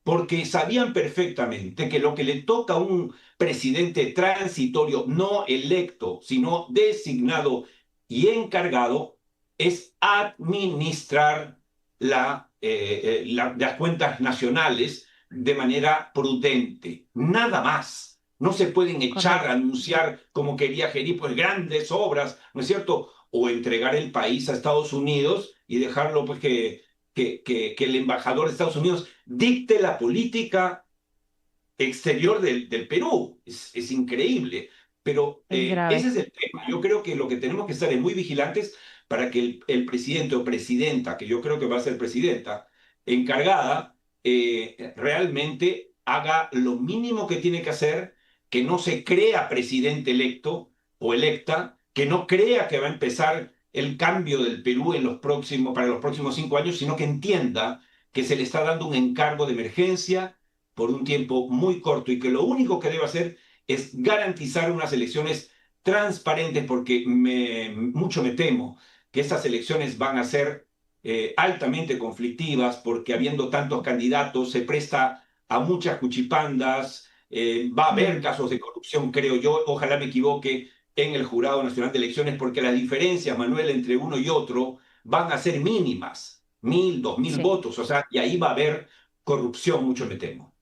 porque sabían perfectamente que lo que le toca a un presidente transitorio, no electo, sino designado y encargado, es administrar las cuentas nacionales de manera prudente. Nada más. No se pueden echar a Correcto. anunciar como quería Gerir, pues grandes obras, ¿no es cierto? O entregar el país a Estados Unidos y dejarlo pues que el embajador de Estados Unidos dicte la política exterior del Perú. Es increíble. Pero Es ese grave. es el tema. Yo creo que lo que tenemos que estar es muy vigilantes para que el presidente o presidenta, que yo creo que va a ser presidenta, encargada, realmente haga lo mínimo que tiene que hacer, que no se crea presidente electo o electa, que no crea que va a empezar el cambio del Perú para los próximos 5 años, sino que entienda que se le está dando un encargo de emergencia por un tiempo muy corto y que lo único que debe hacer es garantizar unas elecciones transparentes, porque mucho me temo que estas elecciones van a ser altamente conflictivas porque habiendo tantos candidatos se presta a muchas cuchipandas, va a haber casos de corrupción, creo yo, ojalá me equivoque, en el Jurado Nacional de Elecciones, porque las diferencias, Manuel, entre uno y otro van a ser mínimas, 1.000, 2.000 Sí. votos, o sea, y ahí va a haber corrupción, mucho me temo.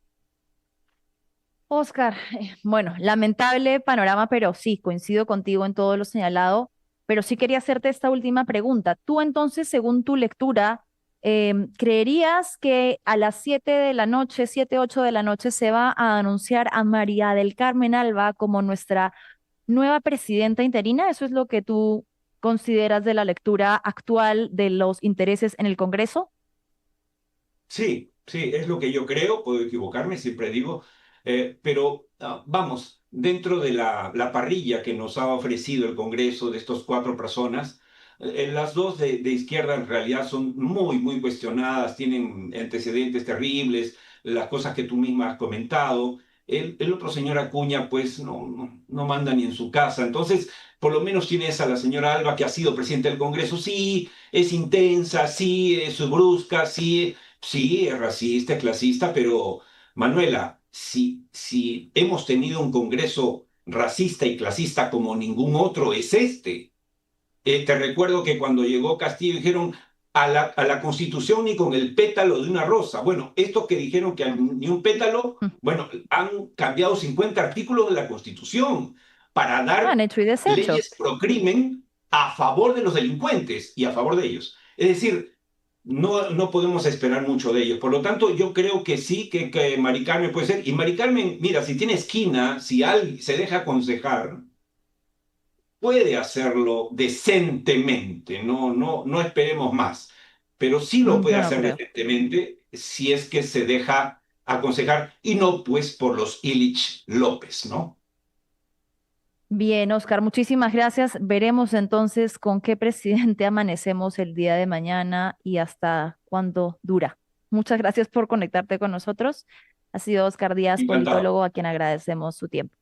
Oscar, bueno, lamentable panorama, pero sí, coincido contigo en todo lo señalado, pero sí quería hacerte esta última pregunta. Tú entonces, según tu lectura, ¿creerías que a las 7 de la noche, 7, 8 de la noche, se va a anunciar a María del Carmen Alba como nuestra nueva presidenta interina? ¿Eso es lo que tú consideras de la lectura actual de los intereses en el Congreso? Sí, sí, es lo que yo creo, puedo equivocarme, siempre digo, pero vamos, dentro de la parrilla que nos ha ofrecido el Congreso de estos 4 personas, las dos de izquierda en realidad son muy, muy cuestionadas, tienen antecedentes terribles, las cosas que tú misma has comentado. El otro señor Acuña, pues no manda ni en su casa. Entonces, por lo menos tienes a la señora Alba, que ha sido presidenta del Congreso. Sí, es intensa, sí, es brusca, sí. Sí, es racista, es clasista, pero Manuela, si hemos tenido un Congreso racista y clasista como ningún otro, es este. Te recuerdo que cuando llegó Castillo dijeron a la Constitución ni con el pétalo de una rosa. Bueno, estos que dijeron que ni un pétalo, Mm. bueno, han cambiado 50 artículos de la Constitución para Han dar hecho y deshecho. leyes pro crimen a favor de los delincuentes y a favor de ellos. Es decir, no podemos esperar mucho de ellos. Por lo tanto, yo creo que sí, que Mari Carmen puede ser. Y Mari Carmen, mira, si tiene esquina, si alguien se deja aconsejar, puede hacerlo decentemente, no esperemos más, pero sí lo puede Yo no hacer creo. decentemente si es que se deja aconsejar y no pues por los Illich López, ¿no? Bien, Oscar, muchísimas gracias. Veremos entonces con qué presidente amanecemos el día de mañana y hasta cuándo dura. Muchas gracias por conectarte con nosotros. Ha sido Oscar Díaz, Encantado. politólogo, a quien agradecemos su tiempo.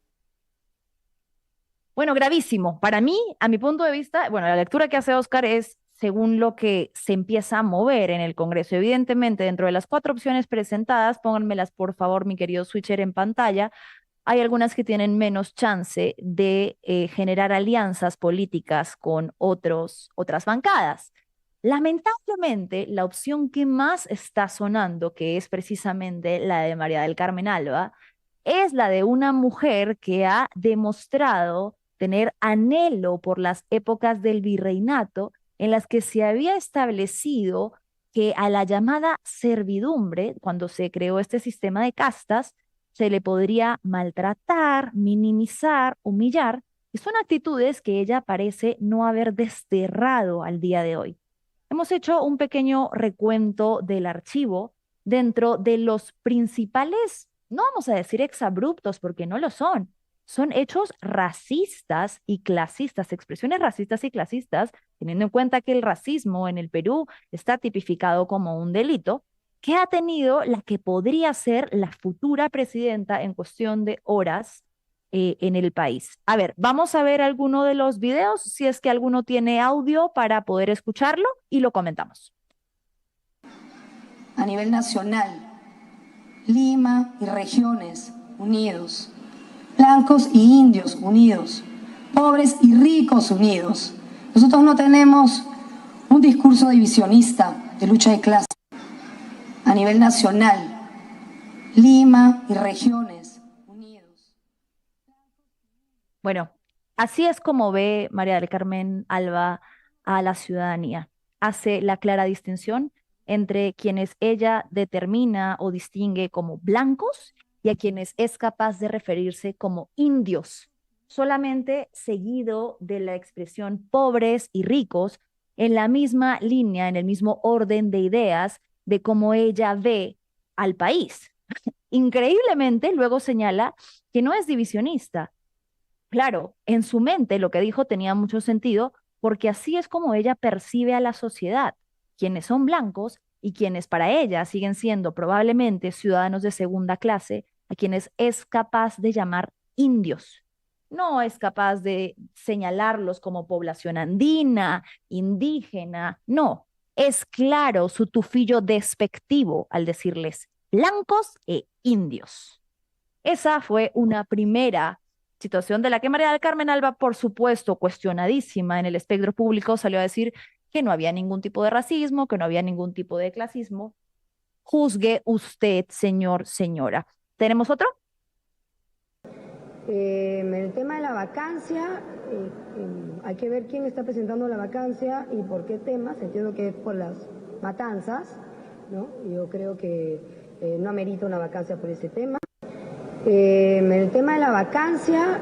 Bueno, gravísimo. Para mí, a mi punto de vista, bueno, la lectura que hace Oscar es según lo que se empieza a mover en el Congreso. Evidentemente, dentro de las 4 opciones presentadas, pónganmelas por favor, mi querido switcher, en pantalla. Hay algunas que tienen menos chance de generar alianzas políticas con otras bancadas. Lamentablemente, la opción que más está sonando, que es precisamente la de María del Carmen Alba, es la de una mujer que ha demostrado tener anhelo por las épocas del virreinato en las que se había establecido que a la llamada servidumbre, cuando se creó este sistema de castas, se le podría maltratar, minimizar, humillar, y son actitudes que ella parece no haber desterrado al día de hoy. Hemos hecho un pequeño recuento del archivo dentro de los principales, no vamos a decir exabruptos porque no lo son hechos racistas y clasistas, expresiones racistas y clasistas, teniendo en cuenta que el racismo en el Perú está tipificado como un delito, que ha tenido la que podría ser la futura presidenta en cuestión de horas en el país. A ver, vamos a ver alguno de los videos, si es que alguno tiene audio para poder escucharlo y lo comentamos. A nivel nacional, Lima y regiones unidos, blancos y indios unidos, pobres y ricos unidos. Nosotros no tenemos un discurso divisionista de lucha de clase. A nivel nacional, Lima y regiones unidos. Bueno, así es como ve María del Carmen Alba a la ciudadanía. Hace la clara distinción entre quienes ella determina o distingue como blancos y a quienes es capaz de referirse como indios, solamente seguido de la expresión pobres y ricos en la misma línea, en el mismo orden de ideas de cómo ella ve al país. Increíblemente, luego señala que no es divisionista. Claro, en su mente lo que dijo tenía mucho sentido porque así es como ella percibe a la sociedad, quienes son blancos y quienes para ella siguen siendo probablemente ciudadanos de segunda clase, a quienes es capaz de llamar indios. no es capaz de señalarlos como población andina, indígena, no. Es claro su tufillo despectivo al decirles blancos e indios. Esa fue una primera situación de la que María del Carmen Alba, por supuesto, cuestionadísima en el espectro público, salió a decir que no había ningún tipo de racismo, que no había ningún tipo de clasismo. Juzgue usted, señor, señora. ¿Tenemos otro? El tema de la vacancia, hay que ver quién está presentando la vacancia y por qué temas. Entiendo que es por las matanzas, ¿no? Yo creo que no amerita una vacancia por ese tema. El tema de la vacancia,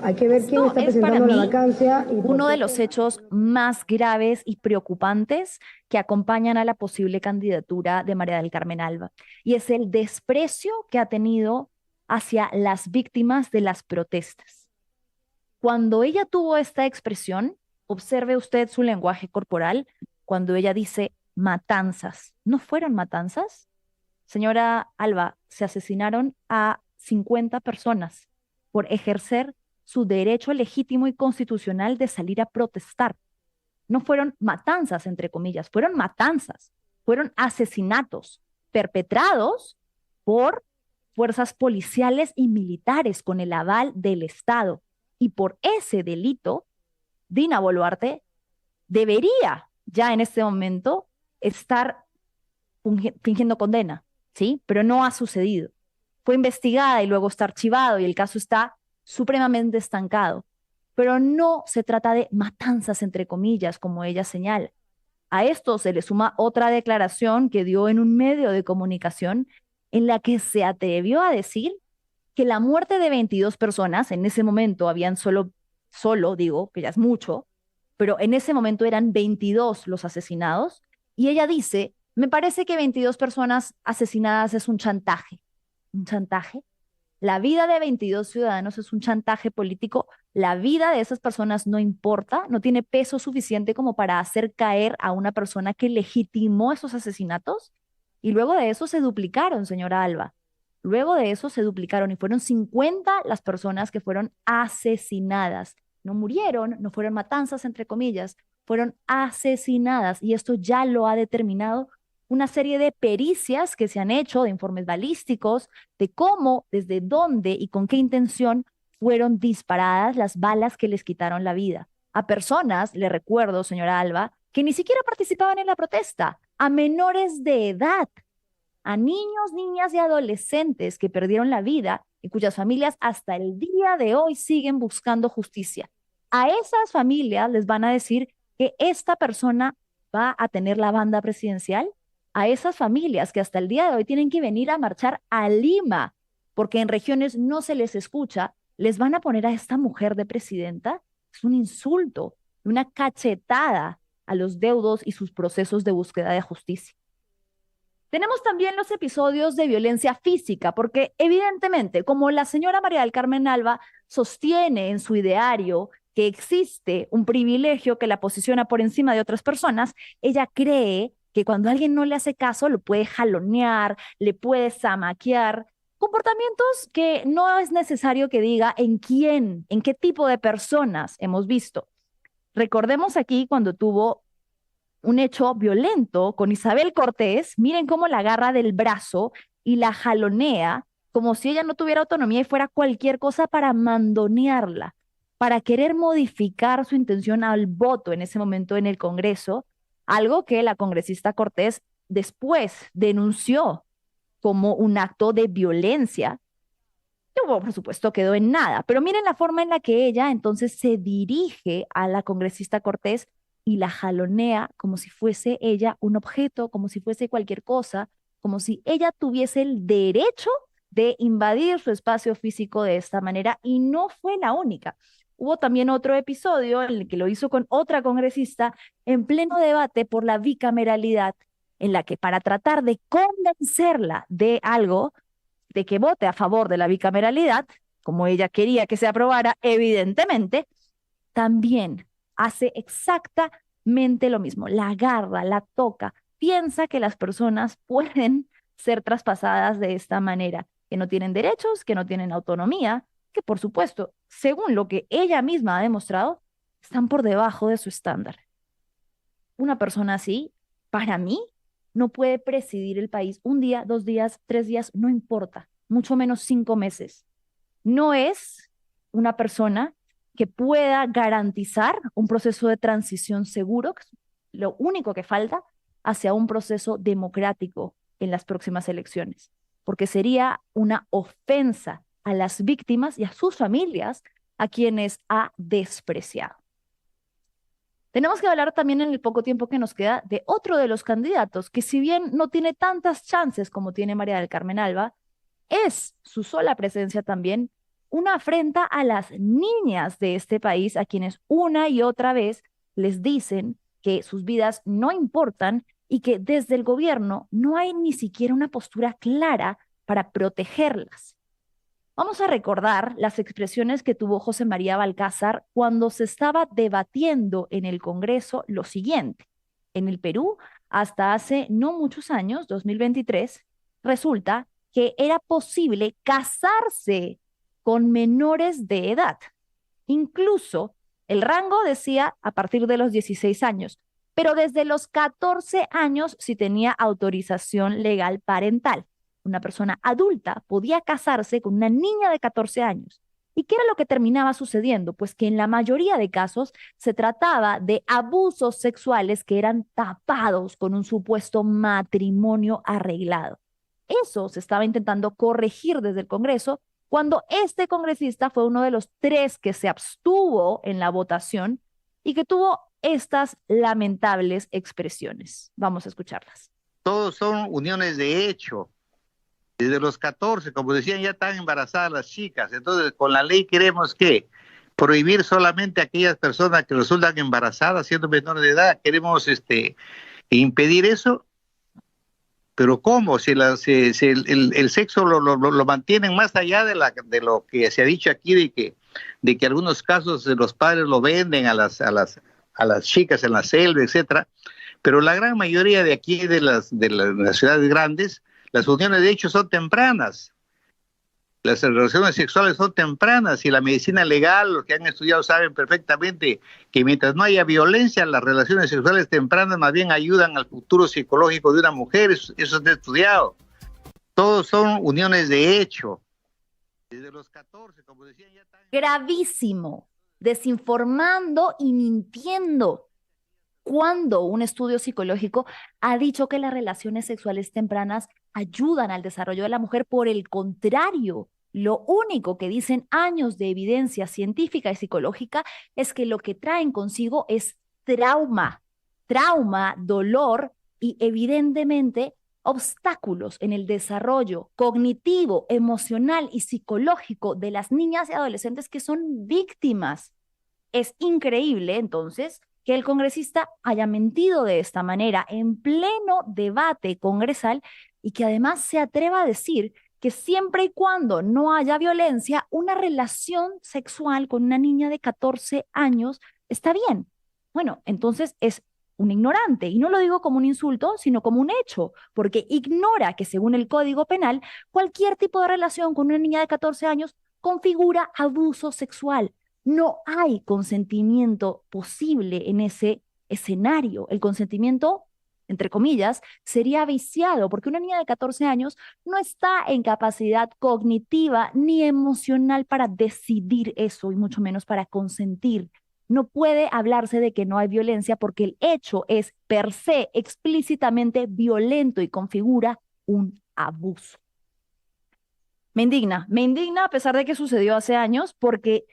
hay que ver quién está presentando la vacancia. Y uno de los hechos más graves y preocupantes que acompañan a la posible candidatura de María del Carmen Alba, y es el desprecio que ha tenido hacia las víctimas de las protestas. Cuando ella tuvo esta expresión, observe usted su lenguaje corporal, cuando ella dice matanzas. ¿No fueron matanzas? Señora Alba, se asesinaron a 50 personas por ejercer su derecho legítimo y constitucional de salir a protestar. No fueron matanzas, entre comillas, fueron matanzas, fueron asesinatos perpetrados por fuerzas policiales y militares con el aval del Estado. Y por ese delito, Dina Boluarte debería ya en este momento estar fingiendo condena, ¿sí? Pero no ha sucedido. Fue investigada y luego está archivado y el caso está supremamente estancado. Pero no se trata de matanzas, entre comillas, como ella señala. A esto se le suma otra declaración que dio en un medio de comunicación en la que se atrevió a decir que la muerte de 22 personas, en ese momento habían solo, digo, que ya es mucho, pero en ese momento eran 22 los asesinados, y ella dice, me parece que 22 personas asesinadas es un chantaje. ¿Un chantaje? La vida de 22 ciudadanos es un chantaje político. La vida de esas personas no importa, no tiene peso suficiente como para hacer caer a una persona que legitimó esos asesinatos. Y luego de eso se duplicaron, señora Alba. Luego de eso se duplicaron y fueron 50 las personas que fueron asesinadas. No murieron, no fueron matanzas, entre comillas, fueron asesinadas. Y esto ya lo ha determinado una serie de pericias que se han hecho, de informes balísticos, de cómo, desde dónde y con qué intención fueron disparadas las balas que les quitaron la vida. A personas, le recuerdo, señora Alba, que ni siquiera participaban en la protesta, a menores de edad, a niños, niñas y adolescentes que perdieron la vida y cuyas familias hasta el día de hoy siguen buscando justicia. A esas familias les van a decir que esta persona va a tener la banda presidencial. A esas familias que hasta el día de hoy tienen que venir a marchar a Lima porque en regiones no se les escucha, les van a poner a esta mujer de presidenta. Es un insulto, una cachetada a los deudos y sus procesos de búsqueda de justicia. Tenemos también los episodios de violencia física, porque evidentemente, como la señora María del Carmen Alba sostiene en su ideario que existe un privilegio que la posiciona por encima de otras personas, ella cree que cuando alguien no le hace caso lo puede jalonear, le puede zamaquear, comportamientos que no es necesario que diga en quién, en qué tipo de personas hemos visto. Recordemos aquí cuando tuvo un hecho violento con Isabel Cortés, miren cómo la agarra del brazo y la jalonea como si ella no tuviera autonomía y fuera cualquier cosa para mandonearla, para querer modificar su intención al voto en ese momento en el Congreso, algo que la congresista Cortés después denunció como un acto de violencia. Y, bueno, por supuesto, quedó en nada, pero miren la forma en la que ella entonces se dirige a la congresista Cortés y la jalonea como si fuese ella un objeto, como si fuese cualquier cosa, como si ella tuviese el derecho de invadir su espacio físico de esta manera, y no fue la única. Hubo también otro episodio en el que lo hizo con otra congresista en pleno debate por la bicameralidad, en la que para tratar de convencerla de algo, de que vote a favor de la bicameralidad, como ella quería que se aprobara, evidentemente, también hace exactamente lo mismo, la agarra, la toca, piensa que las personas pueden ser traspasadas de esta manera, que no tienen derechos, que no tienen autonomía, que por supuesto según lo que ella misma ha demostrado, están por debajo de su estándar. Una persona así, para mí, no puede presidir el país un día, 2 días, 3 días, no importa, mucho menos 5 meses. No es una persona que pueda garantizar un proceso de transición seguro, que es lo único que falta, hacia un proceso democrático en las próximas elecciones, porque sería una ofensa a las víctimas y a sus familias, a quienes ha despreciado. Tenemos que hablar también en el poco tiempo que nos queda de otro de los candidatos, que si bien no tiene tantas chances como tiene María del Carmen Alba, es su sola presencia también una afrenta a las niñas de este país, a quienes una y otra vez les dicen que sus vidas no importan y que desde el gobierno no hay ni siquiera una postura clara para protegerlas. Vamos a recordar las expresiones que tuvo José María Balcázar cuando se estaba debatiendo en el Congreso lo siguiente. En el Perú, hasta hace no muchos años, 2023, resulta que era posible casarse con menores de edad. Incluso el rango decía a partir de los 16 años, pero desde los 14 años si tenía autorización legal parental. Una persona adulta podía casarse con una niña de 14 años. ¿Y qué era lo que terminaba sucediendo? Pues que en la mayoría de casos se trataba de abusos sexuales que eran tapados con un supuesto matrimonio arreglado. Eso se estaba intentando corregir desde el Congreso cuando este congresista fue uno de los 3 que se abstuvo en la votación y que tuvo estas lamentables expresiones. Vamos a escucharlas. Todos son uniones de hecho. Desde los 14, como decían, ya están embarazadas las chicas. Entonces, con la ley queremos que prohibir solamente a aquellas personas que resultan embarazadas siendo menores de edad. Queremos impedir eso. Pero ¿cómo? Si el sexo lo mantienen más allá de lo que se ha dicho aquí, de que algunos casos los padres lo venden a las chicas en la selva, etcétera. Pero la gran mayoría de aquí, de las ciudades grandes, las uniones de hecho son tempranas. Las relaciones sexuales son tempranas y la medicina legal, los que han estudiado saben perfectamente que mientras no haya violencia, las relaciones sexuales tempranas más bien ayudan al futuro psicológico de una mujer. Eso es estudiado. Todos son uniones de hecho. Desde los 14, como decían, ya están... Gravísimo, desinformando y mintiendo. Cuando un estudio psicológico ha dicho que las relaciones sexuales tempranas ayudan al desarrollo de la mujer, por el contrario, lo único que dicen años de evidencia científica y psicológica es que lo que traen consigo es trauma, dolor y evidentemente obstáculos en el desarrollo cognitivo, emocional y psicológico de las niñas y adolescentes que son víctimas. Es increíble, entonces, que el congresista haya mentido de esta manera en pleno debate congresal y que además se atreva a decir que siempre y cuando no haya violencia, una relación sexual con una niña de 14 años está bien. Bueno, entonces es un ignorante, y no lo digo como un insulto, sino como un hecho, porque ignora que según el Código Penal, cualquier tipo de relación con una niña de 14 años configura abuso sexual. No hay consentimiento posible en ese escenario. El consentimiento, entre comillas, sería viciado porque una niña de 14 años no está en capacidad cognitiva ni emocional para decidir eso y mucho menos para consentir. No puede hablarse de que no hay violencia porque el hecho es per se explícitamente violento y configura un abuso. Me indigna a pesar de que sucedió hace años porque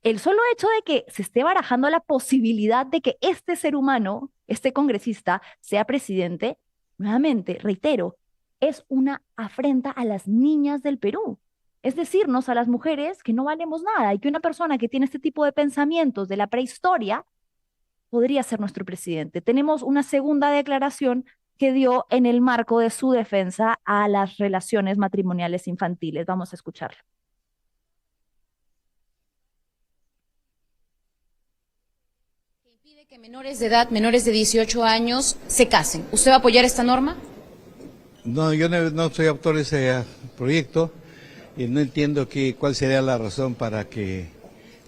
el solo hecho de que se esté barajando la posibilidad de que este ser humano, este congresista, sea presidente, nuevamente, reitero, es una afrenta a las niñas del Perú. Es decirnos a las mujeres que no valemos nada y que una persona que tiene este tipo de pensamientos de la prehistoria podría ser nuestro presidente. Tenemos una segunda declaración que dio en el marco de su defensa a las relaciones matrimoniales infantiles. Vamos a escucharlo. Que menores de edad, menores de 18 años, se casen. ¿Usted va a apoyar esta norma? No, yo no soy autor de ese proyecto y no entiendo cuál sería la razón para que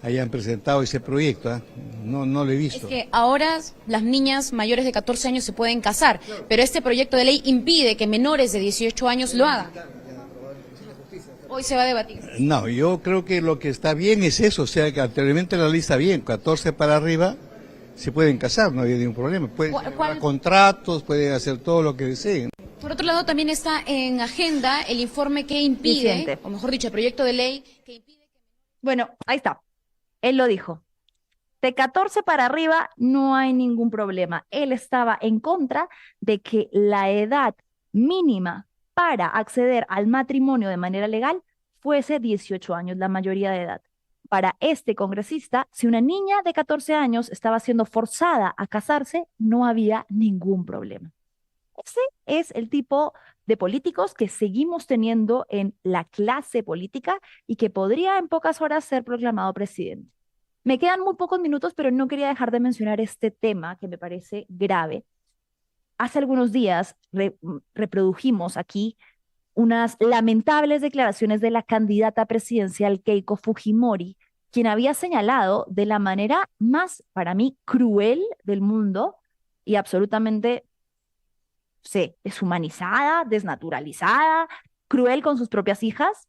hayan presentado ese proyecto, ¿eh? No lo he visto. Es que ahora las niñas mayores de 14 años se pueden casar, pero este proyecto de ley impide que menores de 18 años lo hagan. Hoy se va a debatir. No, yo creo que lo que está bien es eso, o sea, que anteriormente la ley está bien, 14 para arriba se pueden casar, no había ningún problema. Pueden llevar contratos, pueden hacer todo lo que deseen. Por otro lado, también está en agenda el informe que impide, Vicente. o mejor dicho, el proyecto de ley que impide... Bueno, ahí está. Él lo dijo. De 14 para arriba no hay ningún problema. Él estaba en contra de que la edad mínima para acceder al matrimonio de manera legal fuese 18 años, la mayoría de edad. Para este congresista, si una niña de 14 años estaba siendo forzada a casarse, no había ningún problema. Ese es el tipo de políticos que seguimos teniendo en la clase política y que podría en pocas horas ser proclamado presidente. Me quedan muy pocos minutos, pero no quería dejar de mencionar este tema que me parece grave. Hace algunos días reprodujimos aquí unas lamentables declaraciones de la candidata presidencial Keiko Fujimori, quien había señalado de la manera más, para mí, cruel del mundo y absolutamente deshumanizada, desnaturalizada, cruel con sus propias hijas,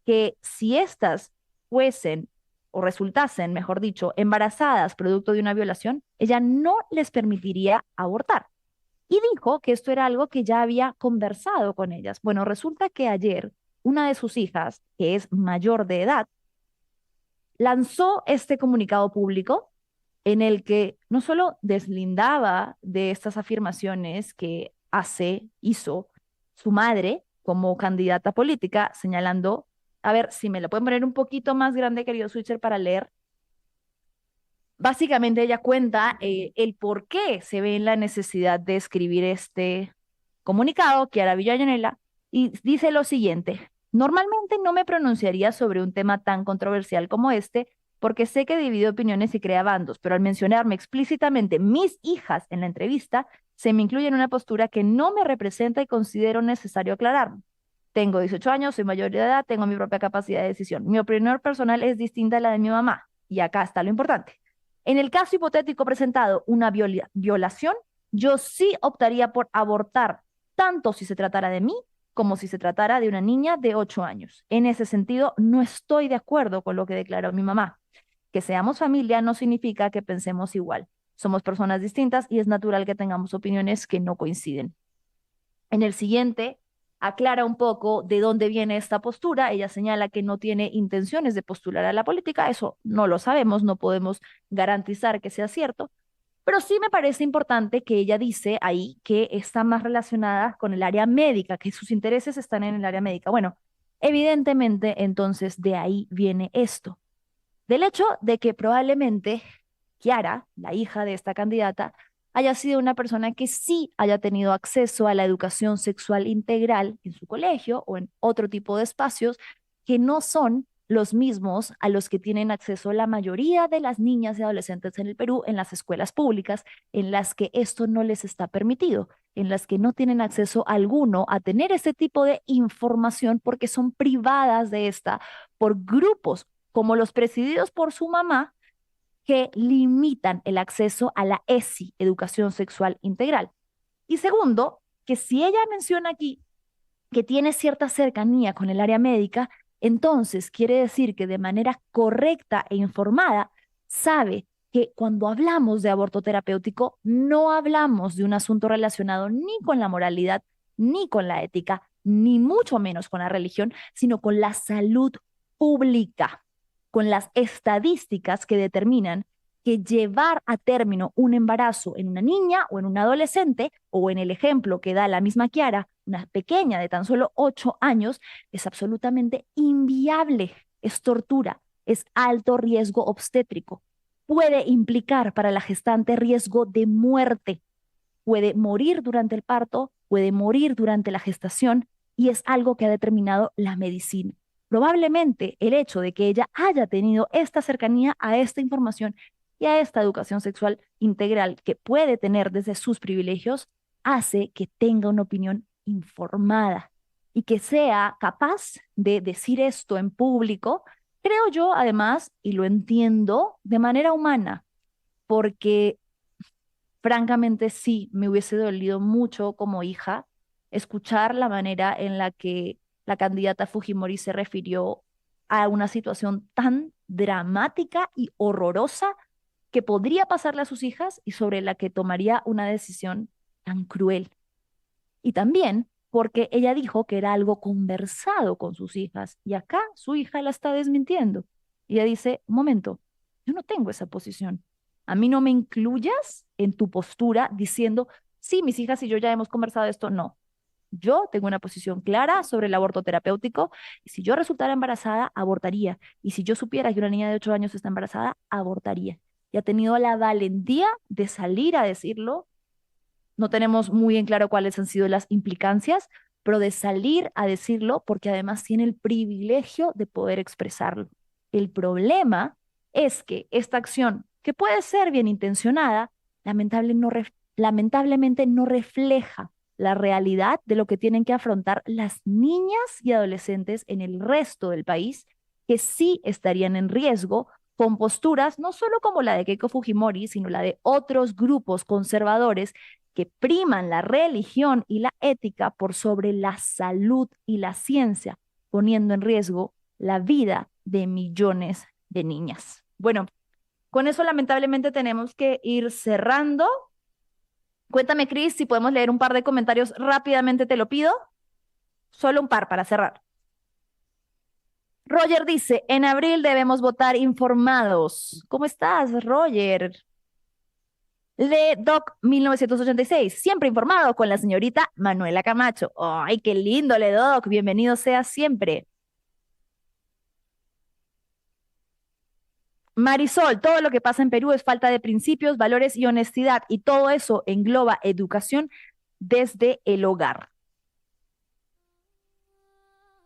que si éstas fuesen o resultasen, mejor dicho, embarazadas producto de una violación, ella no les permitiría abortar. Y dijo que esto era algo que ya había conversado con ellas. Bueno, resulta que ayer una de sus hijas, que es mayor de edad, lanzó este comunicado público en el que no solo deslindaba de estas afirmaciones que hizo su madre como candidata política, señalando, a ver, si me lo pueden poner un poquito más grande, querido Switcher, para leer. Básicamente ella cuenta el por qué se ve en la necesidad de escribir este comunicado, Chiara Villanueva, y dice lo siguiente: normalmente no me pronunciaría sobre un tema tan controversial como este, porque sé que divide opiniones y crea bandos, pero al mencionarme explícitamente mis hijas en la entrevista, se me incluye en una postura que no me representa y considero necesario aclararme. Tengo 18 años, soy mayor de edad, tengo mi propia capacidad de decisión. Mi opinión personal es distinta a la de mi mamá. Y acá está lo importante. En el caso hipotético presentado, una violación, yo sí optaría por abortar, tanto si se tratara de mí como si se tratara de una niña de 8 años. En ese sentido, no estoy de acuerdo con lo que declaró mi mamá. Que seamos familia no significa que pensemos igual. Somos personas distintas y es natural que tengamos opiniones que no coinciden. En el siguiente, aclara un poco de dónde viene esta postura. Ella señala que no tiene intenciones de postular a la política. Eso no lo sabemos, no podemos garantizar que sea cierto. Pero sí me parece importante que ella dice ahí que está más relacionada con el área médica, que sus intereses están en el área médica. Bueno, evidentemente, entonces, de ahí viene esto. Del hecho de que probablemente Chiara, la hija de esta candidata, haya sido una persona que sí haya tenido acceso a la educación sexual integral en su colegio o en otro tipo de espacios que no son los mismos a los que tienen acceso la mayoría de las niñas y adolescentes en el Perú en las escuelas públicas, en las que esto no les está permitido, en las que no tienen acceso alguno a tener este tipo de información porque son privadas de esta por grupos como los presididos por su mamá, que limitan el acceso a la ESI, Educación Sexual Integral. Y segundo, que si ella menciona aquí que tiene cierta cercanía con el área médica, entonces quiere decir que de manera correcta e informada sabe que cuando hablamos de aborto terapéutico no hablamos de un asunto relacionado ni con la moralidad, ni con la ética, ni mucho menos con la religión, sino con la salud pública, con las estadísticas que determinan que llevar a término un embarazo en una niña o en un adolescente, o en el ejemplo que da la misma Chiara, una pequeña de tan solo 8 años, es absolutamente inviable, es tortura, es alto riesgo obstétrico, puede implicar para la gestante riesgo de muerte, puede morir durante el parto, puede morir durante la gestación, y es algo que ha determinado la medicina. Probablemente el hecho de que ella haya tenido esta cercanía a esta información y a esta educación sexual integral que puede tener desde sus privilegios hace que tenga una opinión informada. y que sea capaz de decir esto en público, creo yo además, y lo entiendo de manera humana, porque francamente sí, me hubiese dolido mucho como hija escuchar la manera en la que la candidata Fujimori se refirió a una situación tan dramática y horrorosa que podría pasarle a sus hijas y sobre la que tomaría una decisión tan cruel. Y también porque ella dijo que era algo conversado con sus hijas y acá su hija la está desmintiendo. Y ella dice, un momento, yo no tengo esa posición. A mí no me incluyas en tu postura diciendo, sí, mis hijas y yo ya hemos conversado esto. No, yo tengo una posición clara sobre el aborto terapéutico y si yo resultara embarazada, abortaría. Y si yo supiera que una niña de 8 años está embarazada, abortaría. Y ha tenido la valentía de salir a decirlo. No tenemos muy en claro cuáles han sido las implicancias, pero de salir a decirlo porque además tiene el privilegio de poder expresarlo. El problema es que esta acción, que puede ser bien intencionada, lamentablemente no refleja la realidad de lo que tienen que afrontar las niñas y adolescentes en el resto del país, que sí estarían en riesgo con posturas no solo como la de Keiko Fujimori, sino la de otros grupos conservadores que priman la religión y la ética por sobre la salud y la ciencia, poniendo en riesgo la vida de millones de niñas. Bueno, con eso lamentablemente tenemos que ir cerrando. Cuéntame, Cris, si podemos leer un par de comentarios rápidamente, te lo pido. Solo un par para cerrar. Roger dice, en abril debemos votar informados. ¿Cómo estás, Roger? Le Doc 1986, siempre informado con la señorita Manuela Camacho. ¡Ay, qué lindo, Le Doc! Bienvenido sea siempre. Marisol, todo lo que pasa en Perú es falta de principios, valores y honestidad, y todo eso engloba educación desde el hogar.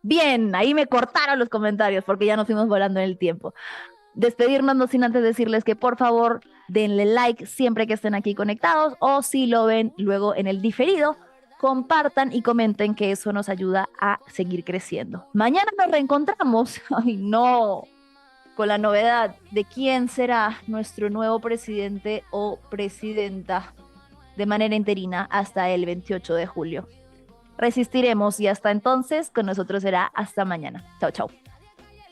Bien, ahí me cortaron los comentarios porque ya nos fuimos volando en el tiempo. Despedirnos no sin antes decirles que por favor denle like siempre que estén aquí conectados o si lo ven luego en el diferido, compartan y comenten que eso nos ayuda a seguir creciendo. Mañana nos reencontramos, ay no, con la novedad de quién será nuestro nuevo presidente o presidenta de manera interina hasta el 28 de julio. Resistiremos y hasta entonces con nosotros será hasta mañana. Chao, chao.